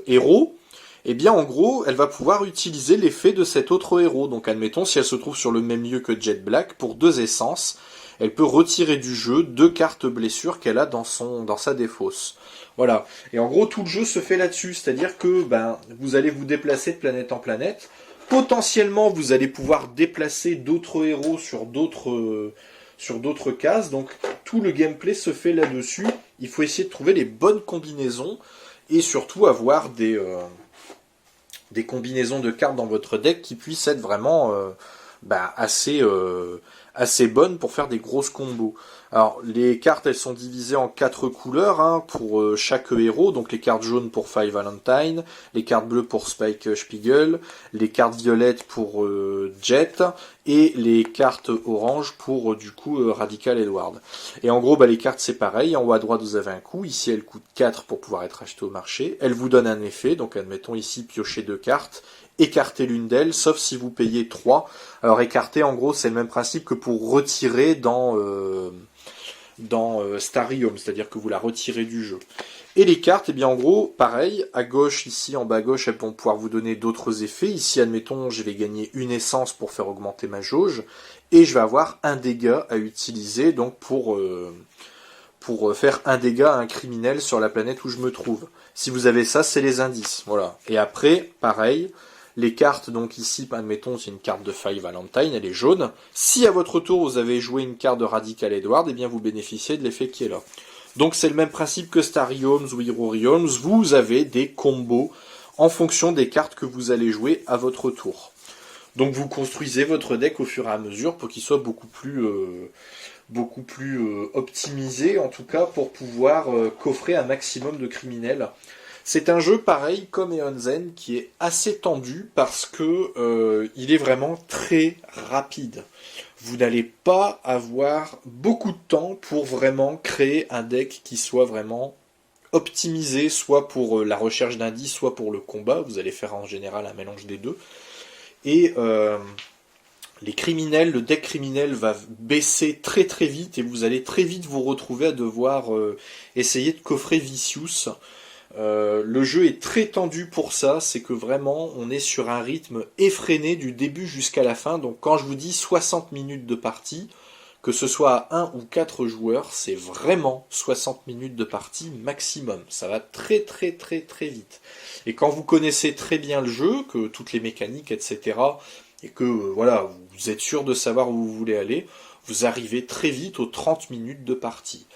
héros, eh bien en gros, elle va pouvoir utiliser l'effet de cet autre héros. Donc admettons, si elle se trouve sur le même lieu que Jet Black, pour 2 essences, elle peut retirer du jeu 2 cartes blessures qu'elle a dans sa défausse. Voilà. Et en gros, tout le jeu se fait là-dessus. C'est-à-dire que vous allez vous déplacer de planète en planète. Potentiellement, vous allez pouvoir déplacer d'autres héros sur d'autres cases. Donc, tout le gameplay se fait là-dessus. Il faut essayer de trouver les bonnes combinaisons et surtout avoir des combinaisons de cartes dans votre deck qui puissent être vraiment assez bonnes pour faire des grosses combos. Alors, les cartes, elles sont divisées en 4 couleurs pour chaque héros. Donc, les cartes jaunes pour Five Valentine, les cartes bleues pour Spike Spiegel, les cartes violettes pour Jet, et les cartes oranges pour, Radical Edward. Et en gros, les cartes, c'est pareil. En haut à droite, vous avez un coût. Ici, elle coûte 4 pour pouvoir être achetée au marché. Elle vous donne un effet. Donc, admettons ici, piocher 2 cartes. Écarter l'une d'elles, sauf si vous payez 3. Alors, écarter, en gros, c'est le même principe que pour retirer dans Starium, c'est-à-dire que vous la retirez du jeu. Et les cartes, en gros, pareil, à gauche, ici, en bas à gauche, elles vont pouvoir vous donner d'autres effets. Ici, admettons, je vais gagner une essence pour faire augmenter ma jauge, et je vais avoir un dégât à utiliser, donc pour faire un dégât à un criminel sur la planète où je me trouve. Si vous avez ça, c'est les indices, voilà. Et après, pareil, les cartes, donc ici, admettons, c'est une carte de Five Valentine, elle est jaune. Si à votre tour, vous avez joué une carte de Radical Edward, vous bénéficiez de l'effet qui est là. Donc c'est le même principe que Star Realms ou Hero Realms, vous avez des combos en fonction des cartes que vous allez jouer à votre tour. Donc vous construisez votre deck au fur et à mesure pour qu'il soit beaucoup plus optimisé, en tout cas pour pouvoir coffrer un maximum de criminels. C'est un jeu pareil comme Eon Zen qui est assez tendu parce que il est vraiment très rapide. Vous n'allez pas avoir beaucoup de temps pour vraiment créer un deck qui soit vraiment optimisé, soit pour la recherche d'indices, soit pour le combat. Vous allez faire en général un mélange des deux. Et les criminels, le deck criminel va baisser très très vite et vous allez très vite vous retrouver à devoir essayer de coffrer Vicious. Le jeu est très tendu pour ça, c'est que vraiment on est sur un rythme effréné du début jusqu'à la fin. Donc quand je vous dis 60 minutes de partie, que ce soit à 1 ou 4 joueurs, c'est vraiment 60 minutes de partie maximum. Ça va très très très très vite. Et quand vous connaissez très bien le jeu, que toutes les mécaniques, etc., et que voilà, vous êtes sûr de savoir où vous voulez aller, vous arrivez très vite aux 30 minutes de partie.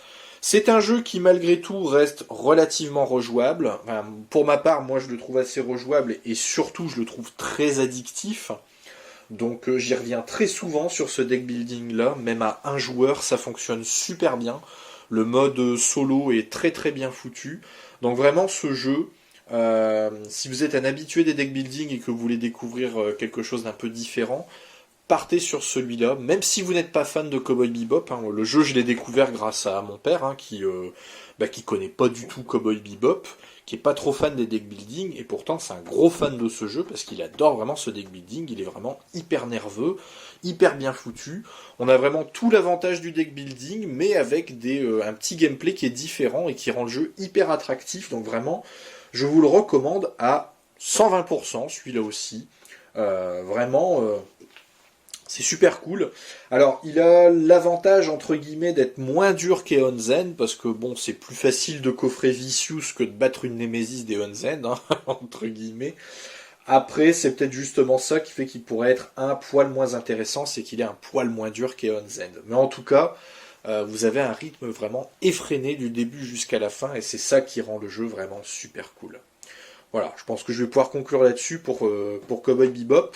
C'est un jeu qui malgré tout reste relativement rejouable. Enfin, pour ma part, moi je le trouve assez rejouable et surtout je le trouve très addictif. Donc j'y reviens très souvent sur ce deck building là, même à un joueur ça fonctionne super bien. Le mode solo est très très bien foutu. Donc vraiment ce jeu, si vous êtes un habitué des deck building et que vous voulez découvrir quelque chose d'un peu différent, partez sur celui-là, même si vous n'êtes pas fan de Cowboy Bebop. Hein, le jeu, je l'ai découvert grâce à mon père, hein, qui connaît pas du tout Cowboy Bebop, qui est pas trop fan des deck building, et pourtant c'est un gros fan de ce jeu, parce qu'il adore vraiment ce deck building, il est vraiment hyper nerveux, hyper bien foutu. On a vraiment tout l'avantage du deck building, mais avec un petit gameplay qui est différent, et qui rend le jeu hyper attractif, donc vraiment, je vous le recommande à 120%, celui-là aussi. Vraiment, c'est super cool. Alors, il a l'avantage, entre guillemets, d'être moins dur qu'Eon Zen, parce que bon, c'est plus facile de coffrer Vicious que de battre une Némésis d'Eon Zen, hein, entre guillemets. Après, c'est peut-être justement ça qui fait qu'il pourrait être un poil moins intéressant, c'est qu'il est un poil moins dur qu'Eon Zen. Mais en tout cas, vous avez un rythme vraiment effréné du début jusqu'à la fin, et c'est ça qui rend le jeu vraiment super cool. Voilà, je pense que je vais pouvoir conclure là-dessus pour Cowboy Bebop.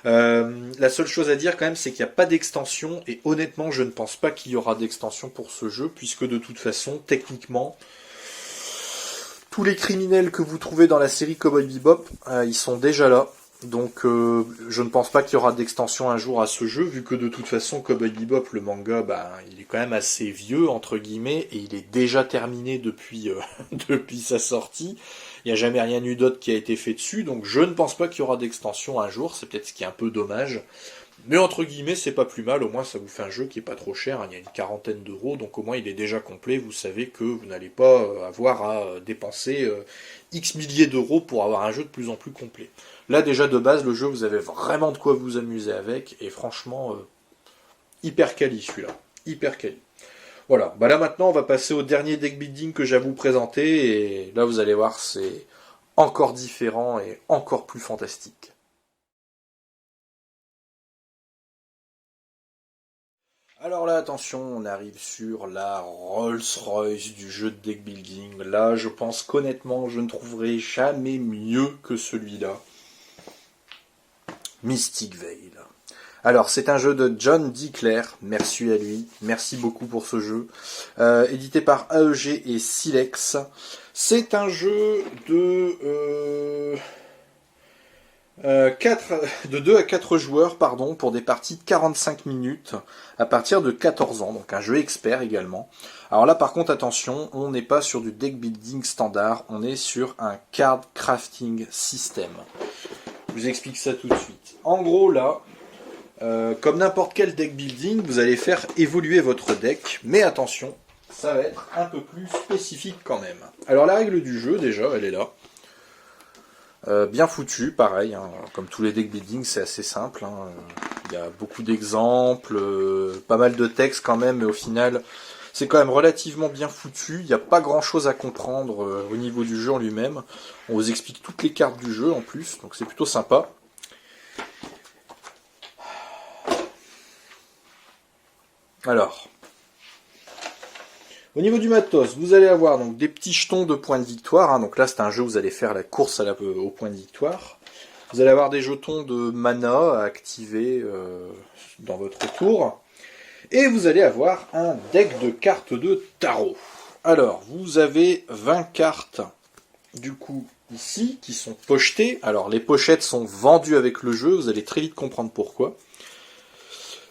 La seule chose à dire quand même, c'est qu'il n'y a pas d'extension, et honnêtement, je ne pense pas qu'il y aura d'extension pour ce jeu, puisque de toute façon, techniquement, tous les criminels que vous trouvez dans la série Cowboy Bebop, ils sont déjà là. Donc je ne pense pas qu'il y aura d'extension un jour à ce jeu, vu que de toute façon Cowboy Bebop, le manga, il est quand même assez vieux, entre guillemets, et il est déjà terminé depuis, depuis sa sortie. Il n'y a jamais rien eu d'autre qui a été fait dessus, donc je ne pense pas qu'il y aura d'extension un jour, c'est peut-être ce qui est un peu dommage. Mais entre guillemets, c'est pas plus mal, au moins ça vous fait un jeu qui est pas trop cher, hein. Il y a une quarantaine d'euros, donc au moins il est déjà complet, vous savez que vous n'allez pas avoir à dépenser X milliers d'euros pour avoir un jeu de plus en plus complet. Là déjà de base, le jeu, vous avez vraiment de quoi vous amuser avec, et franchement, hyper quali celui-là, hyper quali. Voilà, là maintenant on va passer au dernier deck building que j'ai à vous présenter, et là vous allez voir, c'est encore différent et encore plus fantastique. Alors là, attention, on arrive sur la Rolls-Royce du jeu de deck building. Là, je pense qu'honnêtement, je ne trouverai jamais mieux que celui-là. Mystic Veil. Alors, c'est un jeu de John D. Clair, merci à lui, merci beaucoup pour ce jeu, édité par AEG et Silex. C'est un jeu de 2 à 4 joueurs, pour des parties de 45 minutes, à partir de 14 ans, donc un jeu expert également. Alors là, par contre, attention, on n'est pas sur du deck building standard, on est sur un card crafting system. Je vous explique ça tout de suite. En gros, là, comme n'importe quel deck building, vous allez faire évoluer votre deck, mais attention, ça va être un peu plus spécifique quand même. Alors la règle du jeu, déjà, elle est là. Bien foutu, pareil, hein, comme tous les deck building, c'est assez simple. Hein. Il y a beaucoup d'exemples, pas mal de textes quand même, mais au final, c'est quand même relativement bien foutu. Il n'y a pas grand chose à comprendre au niveau du jeu en lui-même. On vous explique toutes les cartes du jeu en plus, donc c'est plutôt sympa. Alors, au niveau du matos, vous allez avoir donc des petits jetons de points de victoire. Hein. Donc là, c'est un jeu où vous allez faire la course au point de victoire. Vous allez avoir des jetons de mana à activer dans votre tour. Et vous allez avoir un deck de cartes de tarot. Alors, vous avez 20 cartes, du coup, ici, qui sont pochetées. Alors, les pochettes sont vendues avec le jeu. Vous allez très vite comprendre pourquoi.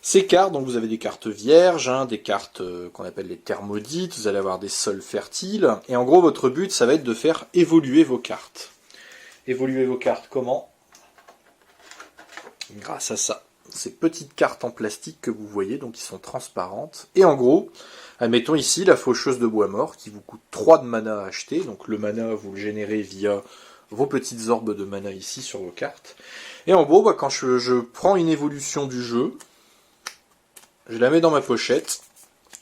Ces cartes, donc vous avez des cartes vierges, hein, des cartes qu'on appelle les thermodites, vous allez avoir des sols fertiles, et en gros votre but ça va être de faire évoluer vos cartes. Évoluer vos cartes comment ? Grâce à ça. Ces petites cartes en plastique que vous voyez, donc qui sont transparentes. Et en gros, admettons ici la faucheuse de bois mort qui vous coûte 3 de mana à acheter, donc le mana vous le générez via vos petites orbes de mana ici sur vos cartes. Et en gros, quand je prends une évolution du jeu, je la mets dans ma pochette,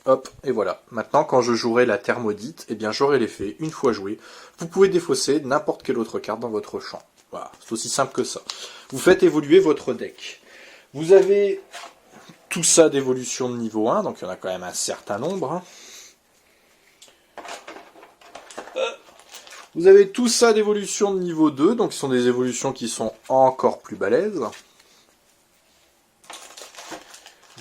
hop, et voilà. Maintenant, quand je jouerai la thermodite, eh bien j'aurai l'effet, une fois joué, vous pouvez défausser n'importe quelle autre carte dans votre champ. Voilà, c'est aussi simple que ça. Vous faites évoluer votre deck. Vous avez tout ça d'évolution de niveau 1, donc il y en a quand même un certain nombre. Vous avez tout ça d'évolution de niveau 2, donc ce sont des évolutions qui sont encore plus balèzes.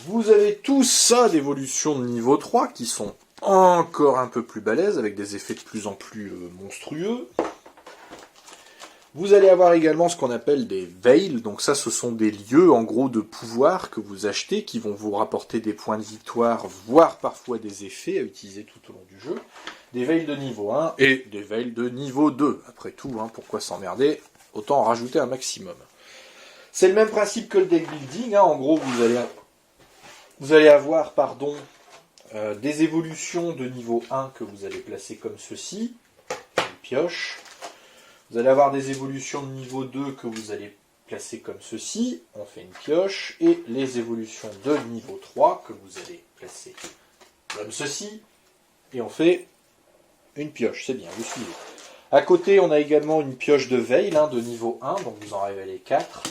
Vous avez tout ça d'évolution de niveau 3 qui sont encore un peu plus balèzes, avec des effets de plus en plus monstrueux. Vous allez avoir également ce qu'on appelle des veils, donc ça ce sont des lieux en gros de pouvoir que vous achetez qui vont vous rapporter des points de victoire, voire parfois des effets à utiliser tout au long du jeu. Des veils de niveau 1 et des veils de niveau 2. Après tout, pourquoi s'emmerder? Autant en rajouter un maximum. C'est le même principe que le deck building, en gros vous allez avoir des évolutions de niveau 1 que vous allez placer comme ceci, une pioche. Vous allez avoir des évolutions de niveau 2 que vous allez placer comme ceci, on fait une pioche, et les évolutions de niveau 3 que vous allez placer comme ceci, et on fait une pioche, c'est bien, vous suivez. À côté, on a également une pioche de veil de niveau 1, donc vous en révélez 4.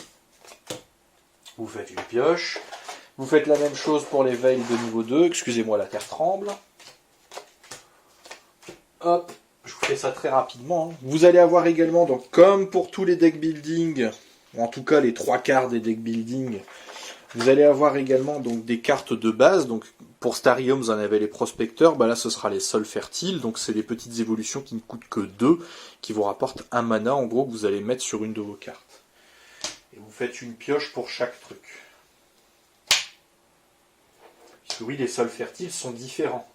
Vous faites une pioche. Vous faites la même chose pour les veils de niveau 2, excusez-moi, la terre tremble. Hop. Je vous fais ça très rapidement. Vous allez avoir également, donc, comme pour tous les deck building, ou en tout cas les 3/4 des deck building, vous allez avoir également donc, des cartes de base. Donc, pour Starium, vous en avez les prospecteurs. Là, ce sera les sols fertiles. Donc, c'est les petites évolutions qui ne coûtent que 2, qui vous rapportent un mana, en gros, que vous allez mettre sur une de vos cartes. Et vous faites une pioche pour chaque truc. Puisque oui, les sols fertiles sont différents.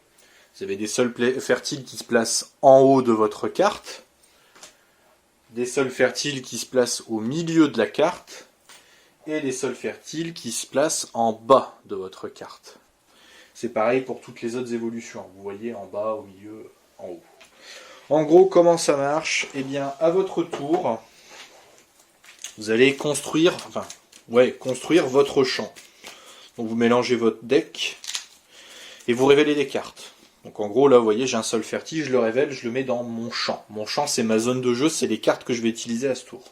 Vous avez des sols fertiles qui se placent en haut de votre carte, des sols fertiles qui se placent au milieu de la carte, et des sols fertiles qui se placent en bas de votre carte. C'est pareil pour toutes les autres évolutions. Vous voyez en bas, au milieu, en haut. En gros, comment ça marche? Eh bien, à votre tour, vous allez construire votre champ. Donc vous mélangez votre deck et vous révélez des cartes. Donc en gros, là, vous voyez, j'ai un sol fertile, je le révèle, je le mets dans mon champ. Mon champ, c'est ma zone de jeu, c'est les cartes que je vais utiliser à ce tour.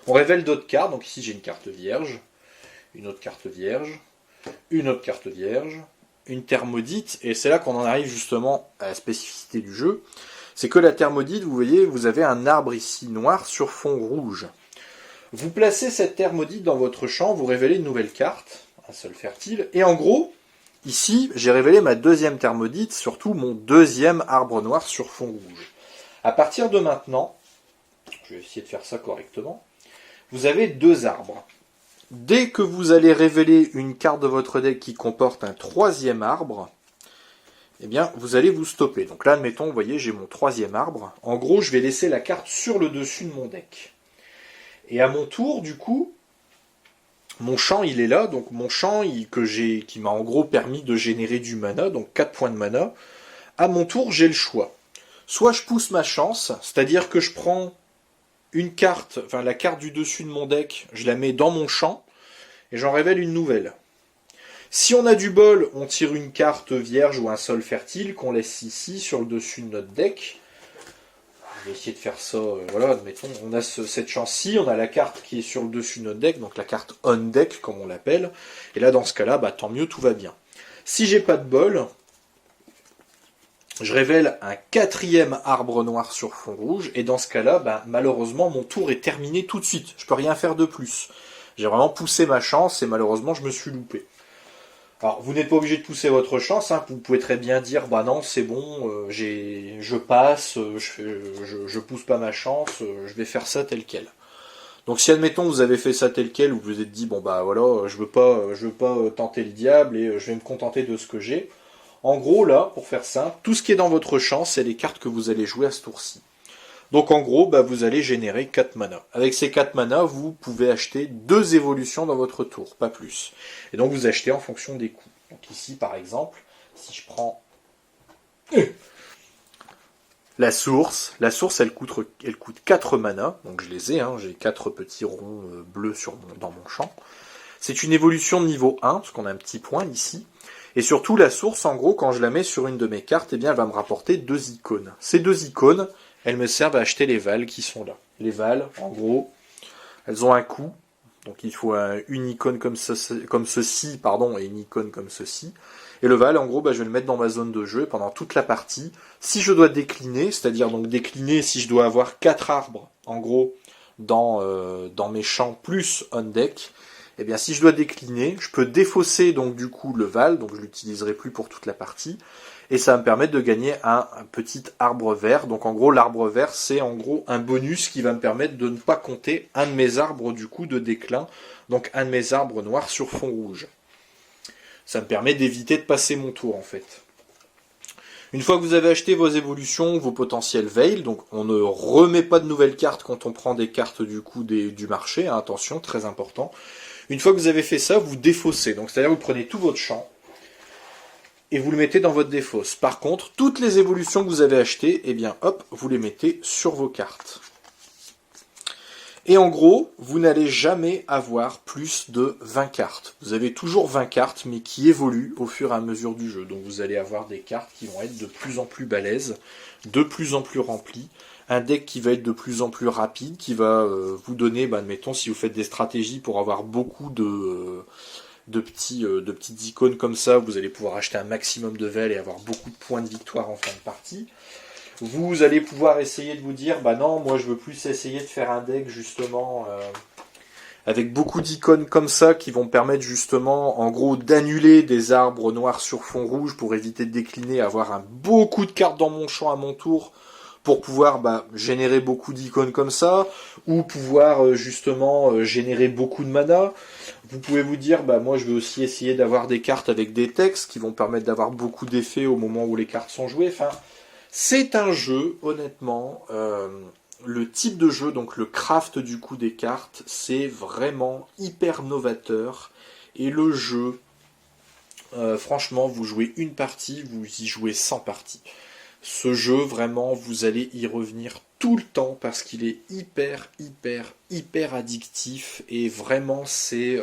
On révèle d'autres cartes, donc ici j'ai une carte vierge, une autre carte vierge, une autre carte vierge, une terre maudite, et c'est là qu'on en arrive justement à la spécificité du jeu. C'est que la terre maudite, vous voyez, vous avez un arbre ici noir sur fond rouge. Vous placez cette terre maudite dans votre champ, vous révélez une nouvelle carte, un sol fertile, et en gros, ici, j'ai révélé ma deuxième terre maudite, surtout mon deuxième arbre noir sur fond rouge. À partir de maintenant, je vais essayer de faire ça correctement, vous avez 2 arbres. Dès que vous allez révéler une carte de votre deck qui comporte un 3e arbre, eh bien, vous allez vous stopper. Donc là, admettons, vous voyez, j'ai mon 3e arbre. En gros, je vais laisser la carte sur le dessus de mon deck. Et à mon tour, du coup, mon champ, il est là, donc mon champ qui m'a en gros permis de générer du mana, donc 4 points de mana. À mon tour, j'ai le choix. Soit je pousse ma chance, c'est-à-dire que je prends une carte, la carte du dessus de mon deck, je la mets dans mon champ, et j'en révèle une nouvelle. Si on a du bol, on tire une carte vierge ou un sol fertile qu'on laisse ici, sur le dessus de notre deck. Je vais essayer de faire ça, admettons, on a cette chance-ci, on a la carte qui est sur le dessus de notre deck, donc la carte on deck, comme on l'appelle, et là, dans ce cas-là, tant mieux, tout va bien. Si j'ai pas de bol, je révèle un 4e arbre noir sur fond rouge, et dans ce cas-là, malheureusement, mon tour est terminé tout de suite, je peux rien faire de plus. J'ai vraiment poussé ma chance, et malheureusement, je me suis loupé. Alors, vous n'êtes pas obligé de pousser votre chance, vous pouvez très bien dire, non, c'est bon, je passe, je pousse pas ma chance, je vais faire ça tel quel. Donc si admettons vous avez fait ça tel quel, ou vous vous êtes dit, je veux pas tenter le diable et je vais me contenter de ce que j'ai. En gros, là, pour faire simple, tout ce qui est dans votre champ, c'est les cartes que vous allez jouer à ce tour-ci. Donc en gros, vous allez générer 4 mana. Avec ces 4 mana, vous pouvez acheter 2 évolutions dans votre tour, pas plus. Et donc vous achetez en fonction des coûts. Donc ici, par exemple, si je prends la source elle coûte 4 mana. Donc je les ai, j'ai 4 petits ronds bleus dans mon champ. C'est une évolution de niveau 1, parce qu'on a un petit point ici. Et surtout, la source, en gros, quand je la mets sur une de mes cartes, elle va me rapporter 2 icônes. Ces 2 icônes, elles me servent à acheter les vals qui sont là. Les vals, en gros, elles ont un coût. Donc il faut une icône comme ceci, et une icône comme ceci. Et le val, en gros, je vais le mettre dans ma zone de jeu pendant toute la partie. Si je dois décliner, c'est-à-dire donc décliner si je dois avoir 4 arbres, en gros, dans mes champs plus on deck, eh bien si je dois décliner, je peux défausser donc du coup le Val, donc je l'utiliserai plus pour toute la partie, et ça va me permettre de gagner un petit arbre vert. Donc en gros l'arbre vert c'est en gros un bonus qui va me permettre de ne pas compter un de mes arbres du coup de déclin, donc un de mes arbres noirs sur fond rouge. Ça me permet d'éviter de passer mon tour en fait. Une fois que vous avez acheté vos évolutions, vos potentiels veil, donc on ne remet pas de nouvelles cartes quand on prend des cartes du coup du marché, hein, attention, très important. Une fois que vous avez fait ça, vous défaussez, donc c'est-à-dire vous prenez tout votre champ et vous le mettez dans votre défausse. Par contre, toutes les évolutions que vous avez achetées, eh bien hop, vous les mettez sur vos cartes. Et en gros, vous n'allez jamais avoir plus de 20 cartes. Vous avez toujours 20 cartes, mais qui évoluent au fur et à mesure du jeu. Donc vous allez avoir des cartes qui vont être de plus en plus balèzes, de plus en plus remplies. Un deck qui va être de plus en plus rapide, qui va vous donner, admettons, si vous faites des stratégies pour avoir beaucoup de petites icônes comme ça, vous allez pouvoir acheter un maximum de Vel et avoir beaucoup de points de victoire en fin de partie. Vous allez pouvoir essayer de vous dire, bah non, moi je veux plus essayer de faire un deck justement avec beaucoup d'icônes comme ça qui vont permettre justement en gros d'annuler des arbres noirs sur fond rouge pour éviter de décliner, avoir beaucoup de cartes dans mon champ à mon tour pour pouvoir générer beaucoup d'icônes comme ça, ou pouvoir justement générer beaucoup de mana. Vous pouvez vous dire, moi je veux aussi essayer d'avoir des cartes avec des textes qui vont permettre d'avoir beaucoup d'effets au moment où les cartes sont jouées. Enfin, c'est un jeu, honnêtement, le type de jeu, donc le craft du coup des cartes, c'est vraiment hyper novateur. Et le jeu, franchement, vous jouez une partie, vous y jouez 100 parties. Ce jeu, vraiment, vous allez y revenir tout le temps parce qu'il est hyper addictif. Et vraiment, c'est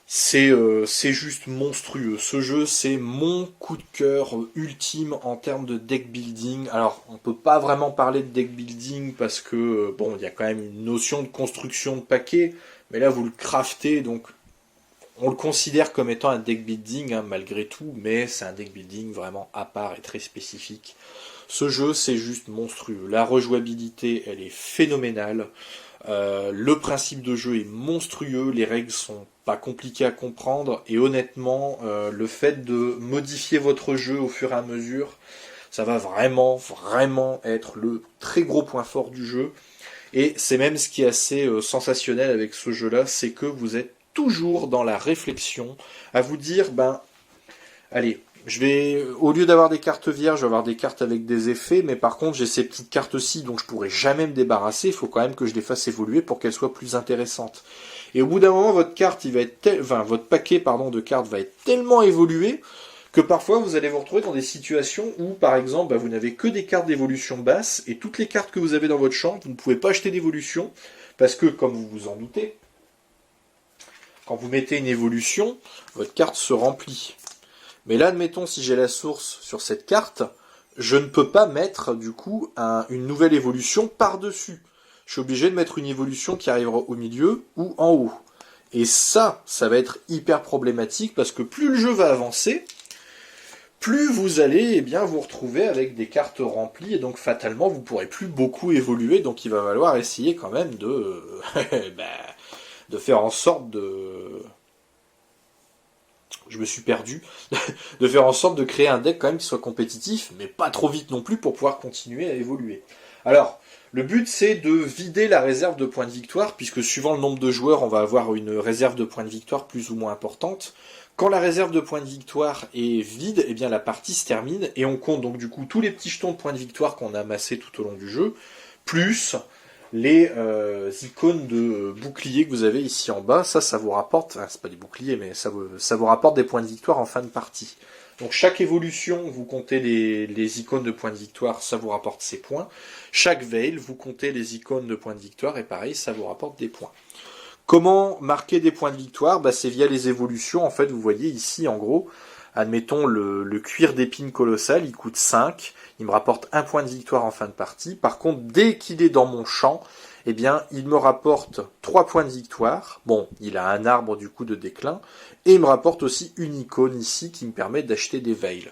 juste monstrueux. Ce jeu, c'est mon coup de cœur ultime en termes de deck building. Alors, on peut pas vraiment parler de deck building parce que, bon, il y a quand même une notion de construction de paquets. Mais là, vous le craftez, donc on le considère comme étant un deck building, hein, malgré tout. Mais c'est un deck building vraiment à part et très spécifique. Ce jeu, c'est juste monstrueux. La rejouabilité, elle est phénoménale. Le principe de jeu est monstrueux, les règles sont pas compliquées à comprendre et honnêtement, le fait de modifier votre jeu au fur et à mesure, ça va vraiment être le très gros point fort du jeu. Et c'est même ce qui est assez sensationnel avec ce jeu-là, c'est que vous êtes toujours dans la réflexion à vous dire, allez, au lieu d'avoir des cartes vierges, je vais avoir des cartes avec des effets, mais par contre, j'ai ces petites cartes-ci dont je pourrais jamais me débarrasser, il faut quand même que je les fasse évoluer pour qu'elles soient plus intéressantes. Et au bout d'un moment, votre paquet de cartes va être tellement évolué que parfois vous allez vous retrouver dans des situations où, par exemple, vous n'avez que des cartes d'évolution basse, et toutes les cartes que vous avez dans votre champ, vous ne pouvez pas acheter d'évolution, parce que, comme vous vous en doutez, quand vous mettez une évolution, votre carte se remplit. Mais là, admettons, si j'ai la source sur cette carte, je ne peux pas mettre, du coup, une nouvelle évolution par-dessus. Je suis obligé de mettre une évolution qui arrivera au milieu ou en haut. Et ça va être hyper problématique, parce que plus le jeu va avancer, plus vous allez vous retrouver avec des cartes remplies, et donc fatalement, vous ne pourrez plus beaucoup évoluer, donc il va falloir essayer quand même de faire en sorte de... Je me suis perdu, de faire en sorte de créer un deck quand même qui soit compétitif, mais pas trop vite non plus pour pouvoir continuer à évoluer. Alors, le but c'est de vider la réserve de points de victoire, puisque suivant le nombre de joueurs, on va avoir une réserve de points de victoire plus ou moins importante. Quand la réserve de points de victoire est vide, eh bien la partie se termine, et on compte donc du coup tous les petits jetons de points de victoire qu'on a amassés tout au long du jeu, plus les icônes de boucliers que vous avez ici en bas. Ça vous rapporte, c'est pas des boucliers, mais ça vous rapporte des points de victoire en fin de partie. Donc chaque évolution, vous comptez les icônes de points de victoire, ça vous rapporte ces points. Chaque veil, vous comptez les icônes de points de victoire, et pareil, ça vous rapporte des points. Comment marquer des points de victoire ? C'est via les évolutions. En fait, vous voyez ici, en gros, admettons le cuir d'épine colossal, il coûte 5, il me rapporte 1 point de victoire en fin de partie. Par contre, dès qu'il est dans mon champ, il me rapporte 3 points de victoire. Bon, il a un arbre du coup de déclin, et il me rapporte aussi une icône ici qui me permet d'acheter des veils.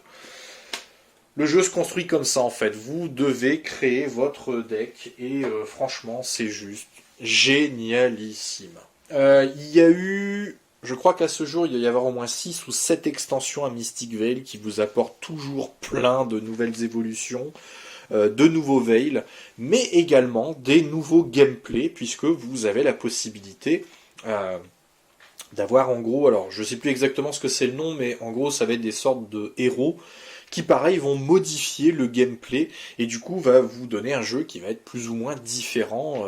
Le jeu se construit comme ça en fait, vous devez créer votre deck, et franchement c'est juste génialissime. Il y a eu, je crois qu'à ce jour, il doit y avoir au moins 6 ou 7 extensions à Mystic Vale qui vous apportent toujours plein de nouvelles évolutions, de nouveaux Veils, mais également des nouveaux gameplays, puisque vous avez la possibilité d'avoir en gros, alors je sais plus exactement ce que c'est le nom, mais en gros ça va être des sortes de héros qui pareil vont modifier le gameplay et du coup va vous donner un jeu qui va être plus ou moins différent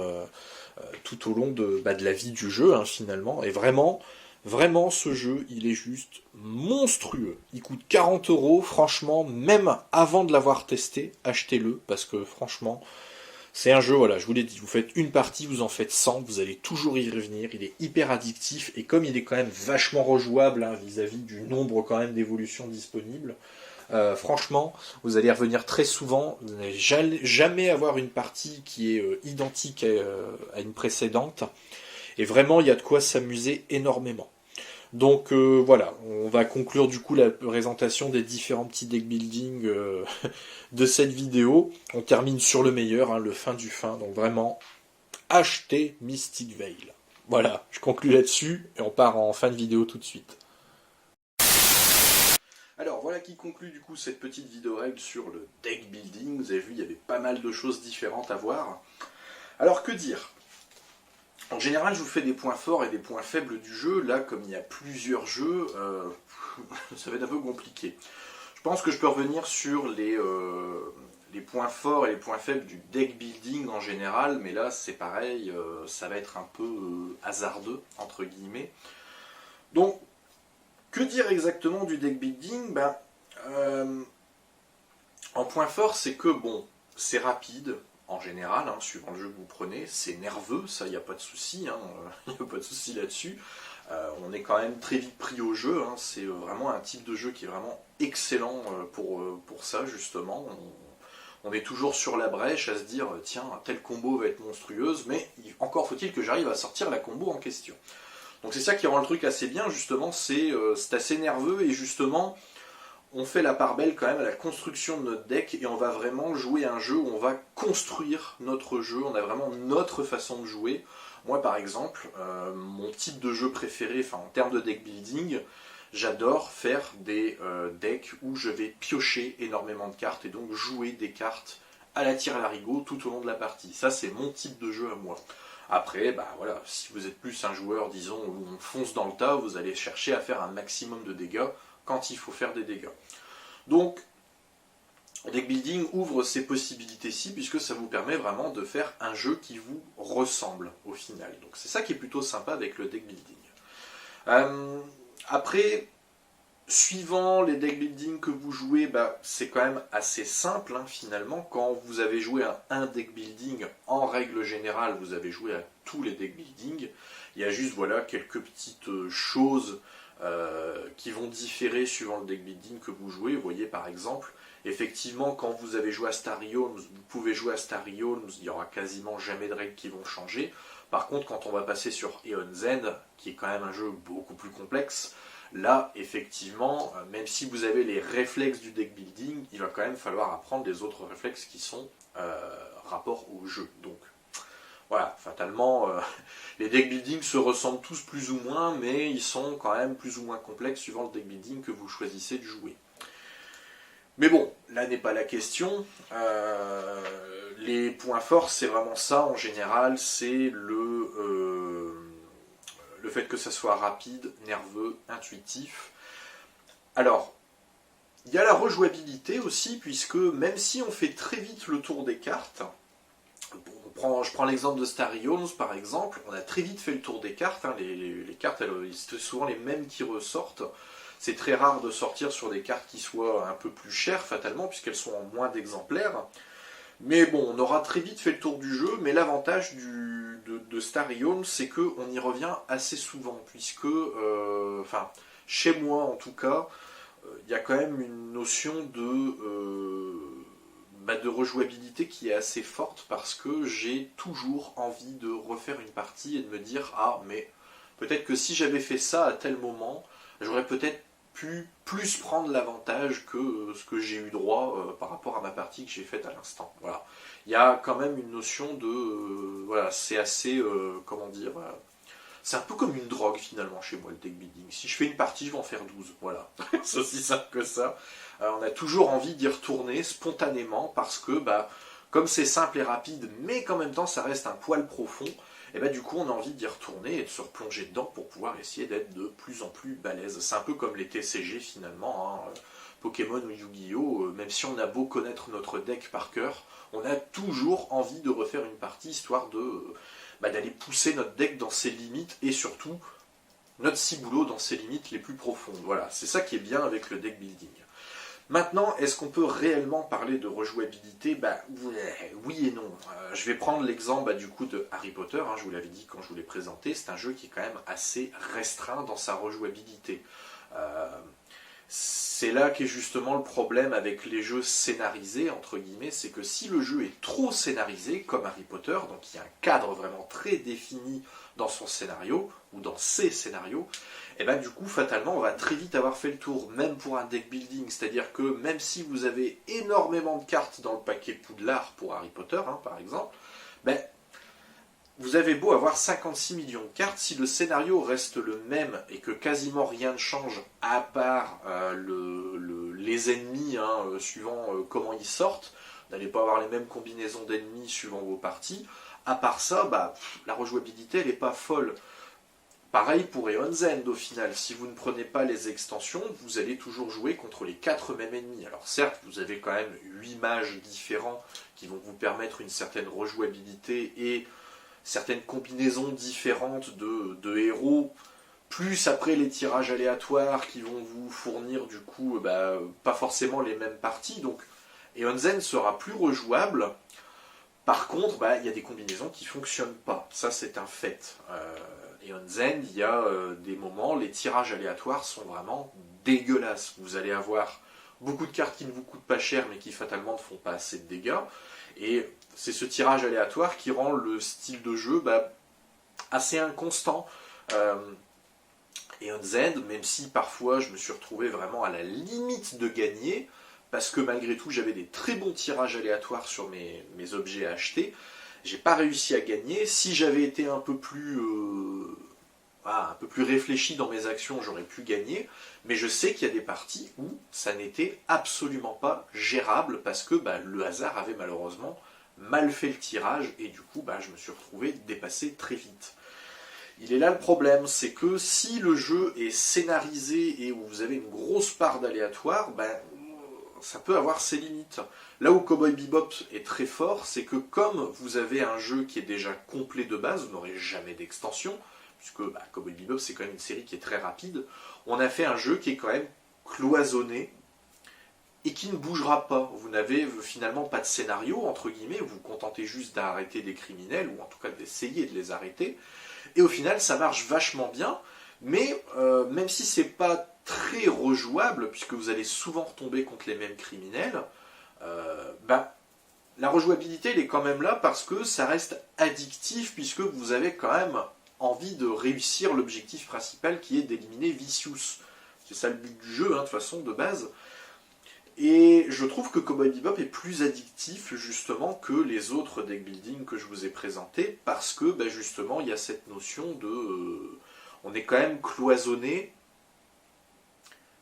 tout au long de la vie du jeu finalement. Et vraiment, vraiment ce jeu il est juste monstrueux. Il coûte 40 €, franchement, même avant de l'avoir testé, achetez-le parce que franchement c'est un jeu, voilà, je vous l'ai dit, vous faites une partie, vous en faites 100, vous allez toujours y revenir, il est hyper addictif, et comme il est quand même vachement rejouable vis-à-vis du nombre quand même d'évolutions disponibles, franchement, vous allez y revenir très souvent, vous n'allez jamais avoir une partie qui est identique à une précédente, et vraiment il y a de quoi s'amuser énormément. Donc voilà, on va conclure du coup la présentation des différents petits deck building de cette vidéo. On termine sur le meilleur, le fin du fin. Donc vraiment, achetez Mystic Veil. Voilà, je conclue là-dessus et on part en fin de vidéo tout de suite. Alors voilà qui conclut du coup cette petite vidéo règle sur le deck building. Vous avez vu, il y avait pas mal de choses différentes à voir. Alors que dire ? En général, je vous fais des points forts et des points faibles du jeu. Là, comme il y a plusieurs jeux, ça va être un peu compliqué. Je pense que je peux revenir sur les points forts et les points faibles du deck building en général, mais là, c'est pareil, ça va être un peu hasardeux, entre guillemets. Donc, que dire exactement du deck building ? En point fort, c'est que, bon, c'est rapide, en général, suivant le jeu que vous prenez, c'est nerveux, ça, il n'y a pas de souci, il n'y a pas de souci là-dessus. On est quand même très vite pris au jeu, c'est vraiment un type de jeu qui est vraiment excellent pour ça, justement. On est toujours sur la brèche à se dire, tiens, tel combo va être monstrueuse, mais encore faut-il que j'arrive à sortir la combo en question. Donc c'est ça qui rend le truc assez bien, justement, c'est assez nerveux, et justement, on fait la part belle quand même à la construction de notre deck et on va vraiment jouer un jeu où on va construire notre jeu, on a vraiment notre façon de jouer. Moi par exemple, mon type de jeu préféré, en termes de deck building, j'adore faire des decks où je vais piocher énormément de cartes et donc jouer des cartes à la tire à l'arigot tout au long de la partie. Ça c'est mon type de jeu à moi. Après, voilà, si vous êtes plus un joueur, disons, où on fonce dans le tas, vous allez chercher à faire un maximum de dégâts quand il faut faire des dégâts. Donc, deck building ouvre ces possibilités-ci puisque ça vous permet vraiment de faire un jeu qui vous ressemble au final. Donc c'est ça qui est plutôt sympa avec le deck building. Après, suivant les deck building que vous jouez, c'est quand même assez simple finalement. Quand vous avez joué à un deck building, en règle générale, vous avez joué à tous les deck building. Il y a juste quelques petites choses qui vont différer suivant le deck building que vous jouez. Vous voyez par exemple, effectivement quand vous avez joué à Starry Realms, vous pouvez jouer à Starry Realms, il n'y aura quasiment jamais de règles qui vont changer. Par contre quand on va passer sur Aeon's End, qui est quand même un jeu beaucoup plus complexe, là effectivement, même si vous avez les réflexes du deck building, il va quand même falloir apprendre les autres réflexes qui sont rapport au jeu. Donc voilà, fatalement, les deck building se ressemblent tous plus ou moins, mais ils sont quand même plus ou moins complexes suivant le deck building que vous choisissez de jouer. Mais bon, là n'est pas la question. Les points forts, c'est vraiment ça en général, c'est le fait que ça soit rapide, nerveux, intuitif. Alors, il y a la rejouabilité aussi, puisque même si on fait très vite le tour des cartes, je prends l'exemple de Starry Realms par exemple, on a très vite fait le tour des cartes, les cartes, c'est souvent les mêmes qui ressortent. C'est très rare de sortir sur des cartes qui soient un peu plus chères fatalement, puisqu'elles sont en moins d'exemplaires. Mais bon, on aura très vite fait le tour du jeu, mais l'avantage de Starry Realms, c'est qu'on y revient assez souvent, puisque, chez moi en tout cas, il y a quand même une notion de rejouabilité qui est assez forte parce que j'ai toujours envie de refaire une partie et de me dire mais peut-être que si j'avais fait ça à tel moment, j'aurais peut-être pu plus prendre l'avantage que ce que j'ai eu droit par rapport à ma partie que j'ai faite à l'instant. Voilà. Il y a quand même une notion de... voilà, c'est assez... comment dire c'est un peu comme une drogue finalement chez moi le deck building. Si je fais une partie, je vais en faire 12. Voilà. C'est aussi simple que ça. On a toujours envie d'y retourner spontanément parce que comme c'est simple et rapide, mais qu'en même temps ça reste un poil profond, et du coup on a envie d'y retourner et de se replonger dedans pour pouvoir essayer d'être de plus en plus balèze. C'est un peu comme les TCG finalement, hein. Pokémon ou Yu-Gi-Oh! Même si on a beau connaître notre deck par cœur, on a toujours envie de refaire une partie histoire de d'aller pousser notre deck dans ses limites et surtout notre ciboulot dans ses limites les plus profondes. Voilà, c'est ça qui est bien avec le deck building. Maintenant, est-ce qu'on peut réellement parler de rejouabilité? Oui et non. Je vais prendre l'exemple du coup de Harry Potter, hein, je vous l'avais dit quand je vous l'ai présenté, c'est un jeu qui est quand même assez restreint dans sa rejouabilité. C'est là qu'est justement le problème avec les jeux scénarisés, entre guillemets, c'est que si le jeu est trop scénarisé, comme Harry Potter, donc il y a un cadre vraiment très défini dans son scénario, ou dans ses scénarios, et du coup, fatalement, on va très vite avoir fait le tour, même pour un deck building, c'est-à-dire que même si vous avez énormément de cartes dans le paquet Poudlard pour Harry Potter, hein, par exemple, vous avez beau avoir 56 millions de cartes, si le scénario reste le même et que quasiment rien ne change à part les ennemis, hein, suivant comment ils sortent, vous n'allez pas avoir les mêmes combinaisons d'ennemis suivant vos parties, à part ça, la rejouabilité elle n'est pas folle. Pareil pour Eon's End au final, si vous ne prenez pas les extensions, vous allez toujours jouer contre les 4 mêmes ennemis. Alors certes, vous avez quand même 8 mages différents qui vont vous permettre une certaine rejouabilité et certaines combinaisons différentes de héros, plus après les tirages aléatoires qui vont vous fournir du coup pas forcément les mêmes parties. Donc Eon's End sera plus rejouable. Par contre, il y a des combinaisons qui ne fonctionnent pas. Ça, c'est un fait. Eon's End, il y a des moments, les tirages aléatoires sont vraiment dégueulasses. Vous allez avoir beaucoup de cartes qui ne vous coûtent pas cher, mais qui fatalement ne font pas assez de dégâts. Et c'est ce tirage aléatoire qui rend le style de jeu assez inconstant. Eon's End, même si parfois je me suis retrouvé vraiment à la limite de gagner, parce que malgré tout j'avais des très bons tirages aléatoires sur mes objets à acheter, j'ai pas réussi à gagner. Si j'avais été un peu plus réfléchi dans mes actions, j'aurais pu gagner, mais je sais qu'il y a des parties où ça n'était absolument pas gérable, parce que le hasard avait malheureusement mal fait le tirage, et du coup je me suis retrouvé dépassé très vite. Il est là le problème, c'est que si le jeu est scénarisé et où vous avez une grosse part d'aléatoire, ça peut avoir ses limites. Là où Cowboy Bebop est très fort, c'est que comme vous avez un jeu qui est déjà complet de base, vous n'aurez jamais d'extension, puisque Cowboy Bebop c'est quand même une série qui est très rapide, on a fait un jeu qui est quand même cloisonné et qui ne bougera pas. Vous n'avez finalement pas de scénario, entre guillemets, vous vous contentez juste d'arrêter des criminels, ou en tout cas d'essayer de les arrêter, et au final ça marche vachement bien, mais même si c'est pas très rejouable, puisque vous allez souvent retomber contre les mêmes criminels, la rejouabilité elle est quand même là parce que ça reste addictif, puisque vous avez quand même envie de réussir l'objectif principal qui est d'éliminer Vicious. C'est ça le but du jeu, de façon de base. Et je trouve que Cowboy Bebop est plus addictif justement que les autres deck building que je vous ai présentés, parce que justement il y a cette notion de... on est quand même cloisonné,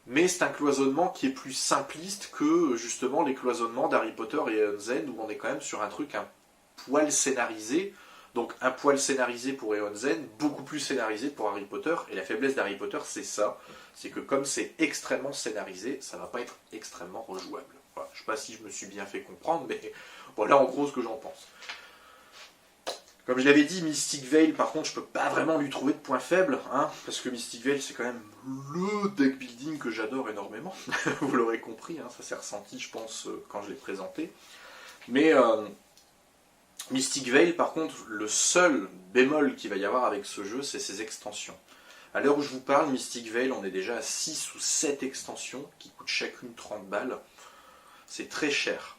mais c'est un cloisonnement qui est plus simpliste que justement les cloisonnements d'Harry Potter et Eon's End, où on est quand même sur un truc un poil scénarisé. Donc un poil scénarisé pour Eon's End, beaucoup plus scénarisé pour Harry Potter, et la faiblesse d'Harry Potter c'est ça, c'est que comme c'est extrêmement scénarisé, ça va pas être extrêmement rejouable. Voilà. Je sais pas si je me suis bien fait comprendre, mais voilà en gros ce que j'en pense. Comme je l'avais dit, Mystic Veil, par contre, je peux pas vraiment lui trouver de point faible, parce que Mystic Veil, c'est quand même le deck building que j'adore énormément. Vous l'aurez compris, ça s'est ressenti, je pense, quand je l'ai présenté. Mais Mystic Veil, par contre, le seul bémol qu'il va y avoir avec ce jeu, c'est ses extensions. À l'heure où je vous parle, Mystic Veil, on est déjà à 6 ou 7 extensions, qui coûtent chacune 30 balles. C'est très cher.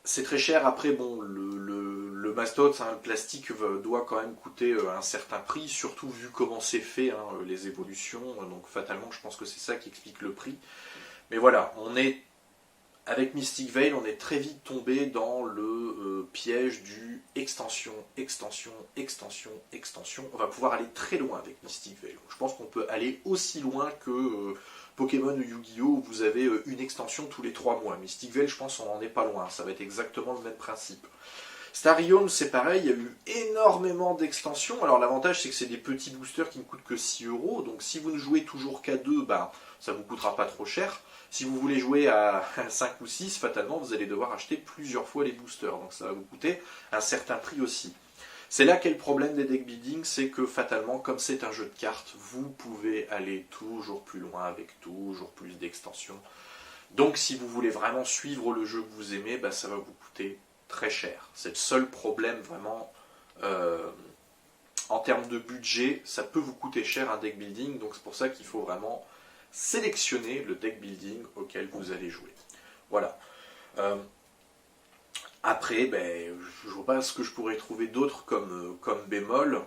C'est très cher, après, bon, le le mastoc, hein, le plastique doit quand même coûter un certain prix, surtout vu comment c'est fait, hein, les évolutions, donc fatalement je pense que c'est ça qui explique le prix. Mais voilà, avec Mystic Veil, on est très vite tombé dans le piège du extension, extension, extension, extension. On va pouvoir aller très loin avec Mystic Veil. Je pense qu'on peut aller aussi loin que Pokémon ou Yu-Gi-Oh! Où vous avez une extension tous les 3 mois. Mystic Veil, je pense qu'on n'en est pas loin. Ça va être exactement le même principe. Starion, c'est pareil, il y a eu énormément d'extensions. Alors l'avantage, c'est que c'est des petits boosters qui ne coûtent que 6 euros. Donc si vous ne jouez toujours qu'à 2, ben, ça ne vous coûtera pas trop cher. Si vous voulez jouer à 5 ou 6, fatalement, vous allez devoir acheter plusieurs fois les boosters. Donc ça va vous coûter un certain prix aussi. C'est là qu'est le problème des deck building, c'est que fatalement, comme c'est un jeu de cartes, vous pouvez aller toujours plus loin avec toujours plus d'extensions. Donc si vous voulez vraiment suivre le jeu que vous aimez, ben, ça va vous coûter très cher. C'est le seul problème vraiment en termes de budget, ça peut vous coûter cher un deck building, donc c'est pour ça qu'il faut vraiment sélectionner le deck building auquel vous allez jouer. Voilà. Après, ben, je ne vois pas ce que je pourrais trouver d'autre comme bémol.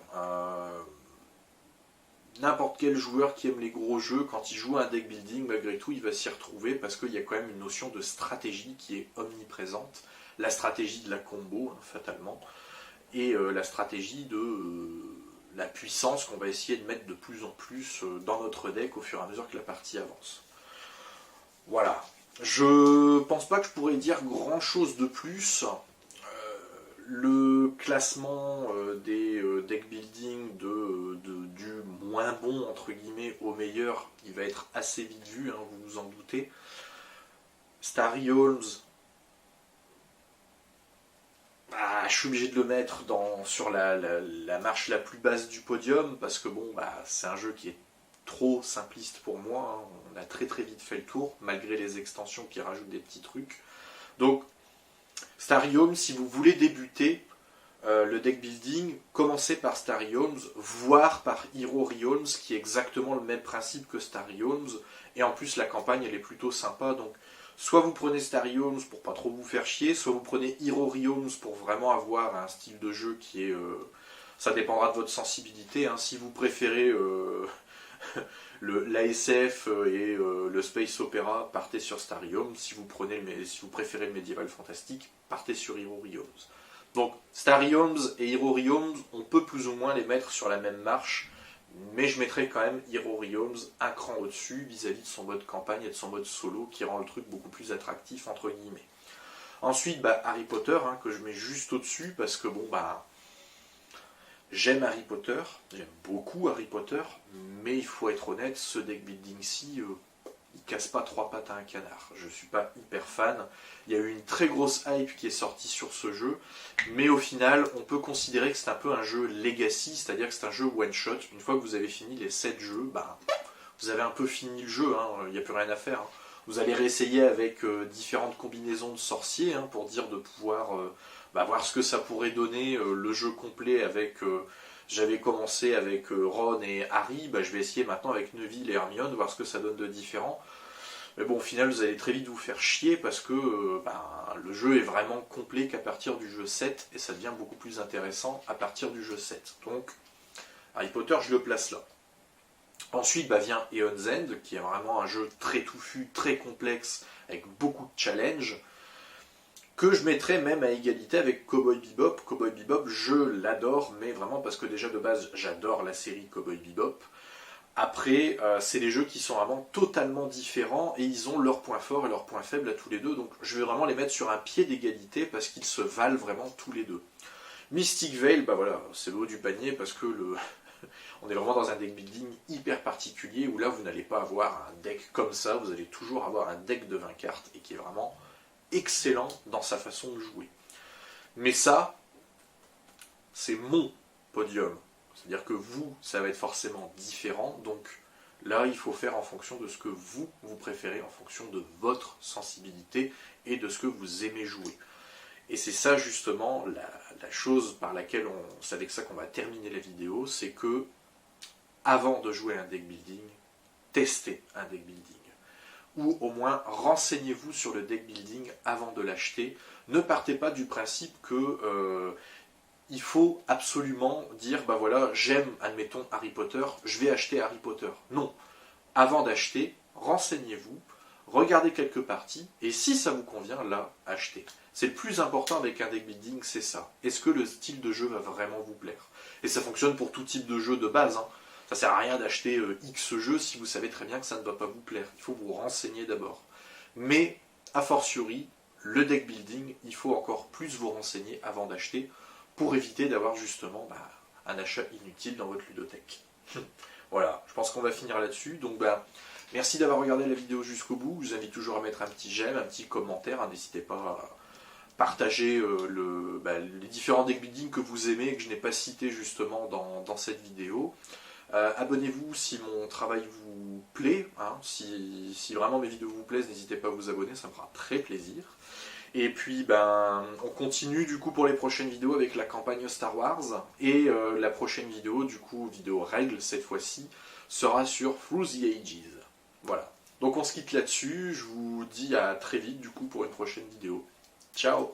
N'importe quel joueur qui aime les gros jeux, quand il joue à un deck building, malgré tout, il va s'y retrouver parce qu'il y a quand même une notion de stratégie qui est omniprésente. La stratégie de la combo, hein, fatalement, et la stratégie de la puissance qu'on va essayer de mettre de plus en plus dans notre deck au fur et à mesure que la partie avance. Voilà. Je pense pas que je pourrais dire grand chose de plus. Le classement des deck building du moins bon entre guillemets au meilleur, il va être assez vite vu, hein, vous vous en doutez. Starry Holmes, je suis obligé de le mettre sur la marche la plus basse du podium parce que bon, c'est un jeu qui est trop simpliste pour moi. Hein. On a très très vite fait le tour malgré les extensions qui rajoutent des petits trucs. Donc Starry Holmes, si vous voulez débuter le deck building, commencez par Starry Holmes, voire par Hero Realms, qui est exactement le même principe que Starry Holmes, et en plus la campagne elle est plutôt sympa, donc soit vous prenez Starry Holmes pour pas trop vous faire chier, soit vous prenez Hero Realms pour vraiment avoir un style de jeu qui est... ça dépendra de votre sensibilité, hein. Si vous préférez l'ASF et le Space Opera, partez sur Starry Holmes. Si vous préférez le médiéval fantastique, partez sur Hero Realms. Donc Starry Holmes et Hero Realms, on peut plus ou moins les mettre sur la même marche, mais je mettrai quand même Hero Realms un cran au-dessus vis-à-vis de son mode campagne et de son mode solo qui rend le truc beaucoup plus attractif entre guillemets. Ensuite, Harry Potter, hein, que je mets juste au-dessus parce que bon, j'aime Harry Potter, j'aime beaucoup Harry Potter, mais il faut être honnête, ce deck building-ci, il casse pas 3 pattes à un canard. Je suis pas hyper fan. Il y a eu une très grosse hype qui est sortie sur ce jeu, mais au final, on peut considérer que c'est un peu un jeu legacy, c'est-à-dire que c'est un jeu one-shot. Une fois que vous avez fini les 7 jeux, vous avez un peu fini le jeu, hein, il n'y a plus rien à faire. Hein. Vous allez réessayer avec différentes combinaisons de sorciers hein, pour dire de pouvoir voir ce que ça pourrait donner le jeu complet avec... J'avais commencé avec Ron et Harry, je vais essayer maintenant avec Neville et Hermione, voir ce que ça donne de différent. Mais bon, au final, vous allez très vite vous faire chier parce que le jeu est vraiment complet qu'à partir du jeu 7 et ça devient beaucoup plus intéressant à partir du jeu 7. Donc, Harry Potter, je le place là. Ensuite vient Eon's End, qui est vraiment un jeu très touffu, très complexe, avec beaucoup de challenges, que je mettrais même à égalité avec Cowboy Bebop. Cowboy Bebop, je l'adore, mais vraiment parce que déjà de base, j'adore la série Cowboy Bebop. Après, c'est des jeux qui sont vraiment totalement différents et ils ont leurs points forts et leurs points faibles à tous les deux. Donc je vais vraiment les mettre sur un pied d'égalité parce qu'ils se valent vraiment tous les deux. Mystic Veil, c'est le haut du panier parce que on est vraiment dans un deck building hyper particulier où là vous n'allez pas avoir un deck comme ça, vous allez toujours avoir un deck de 20 cartes et qui est vraiment excellent dans sa façon de jouer. Mais ça, c'est mon podium. C'est-à-dire que vous, ça va être forcément différent. Donc là, il faut faire en fonction de ce que vous préférez, en fonction de votre sensibilité et de ce que vous aimez jouer. Et c'est ça justement la chose par laquelle c'est avec ça qu'on va terminer la vidéo, c'est que avant de jouer un deck building, testez un deck building. Ou au moins renseignez-vous sur le deck building avant de l'acheter. Ne partez pas du principe que il faut absolument dire, bah voilà, j'aime, admettons, Harry Potter, je vais acheter Harry Potter. Non. Avant d'acheter, renseignez-vous, regardez quelques parties, et si ça vous convient, là, achetez. C'est le plus important avec un deck building, c'est ça. Est-ce que le style de jeu va vraiment vous plaire? Et ça fonctionne pour tout type de jeu de base, hein. Ça sert à rien d'acheter X jeu si vous savez très bien que ça ne va pas vous plaire. Il faut vous renseigner d'abord. Mais, a fortiori, le deck building, il faut encore plus vous renseigner avant d'acheter pour éviter d'avoir justement un achat inutile dans votre ludothèque. Voilà, je pense qu'on va finir là-dessus. Donc merci d'avoir regardé la vidéo jusqu'au bout. Je vous invite toujours à mettre un petit j'aime, un petit commentaire. N'hésitez pas à partager les différents deck building que vous aimez et que je n'ai pas cité justement dans cette vidéo. Abonnez-vous si mon travail vous plaît, hein. Si vraiment mes vidéos vous plaisent, n'hésitez pas à vous abonner, ça me fera très plaisir. Et puis on continue du coup pour les prochaines vidéos avec la campagne Star Wars, et la prochaine vidéo, du coup vidéo règle cette fois-ci, sera sur Through the Ages. Voilà. Donc on se quitte là-dessus, je vous dis à très vite du coup pour une prochaine vidéo. Ciao!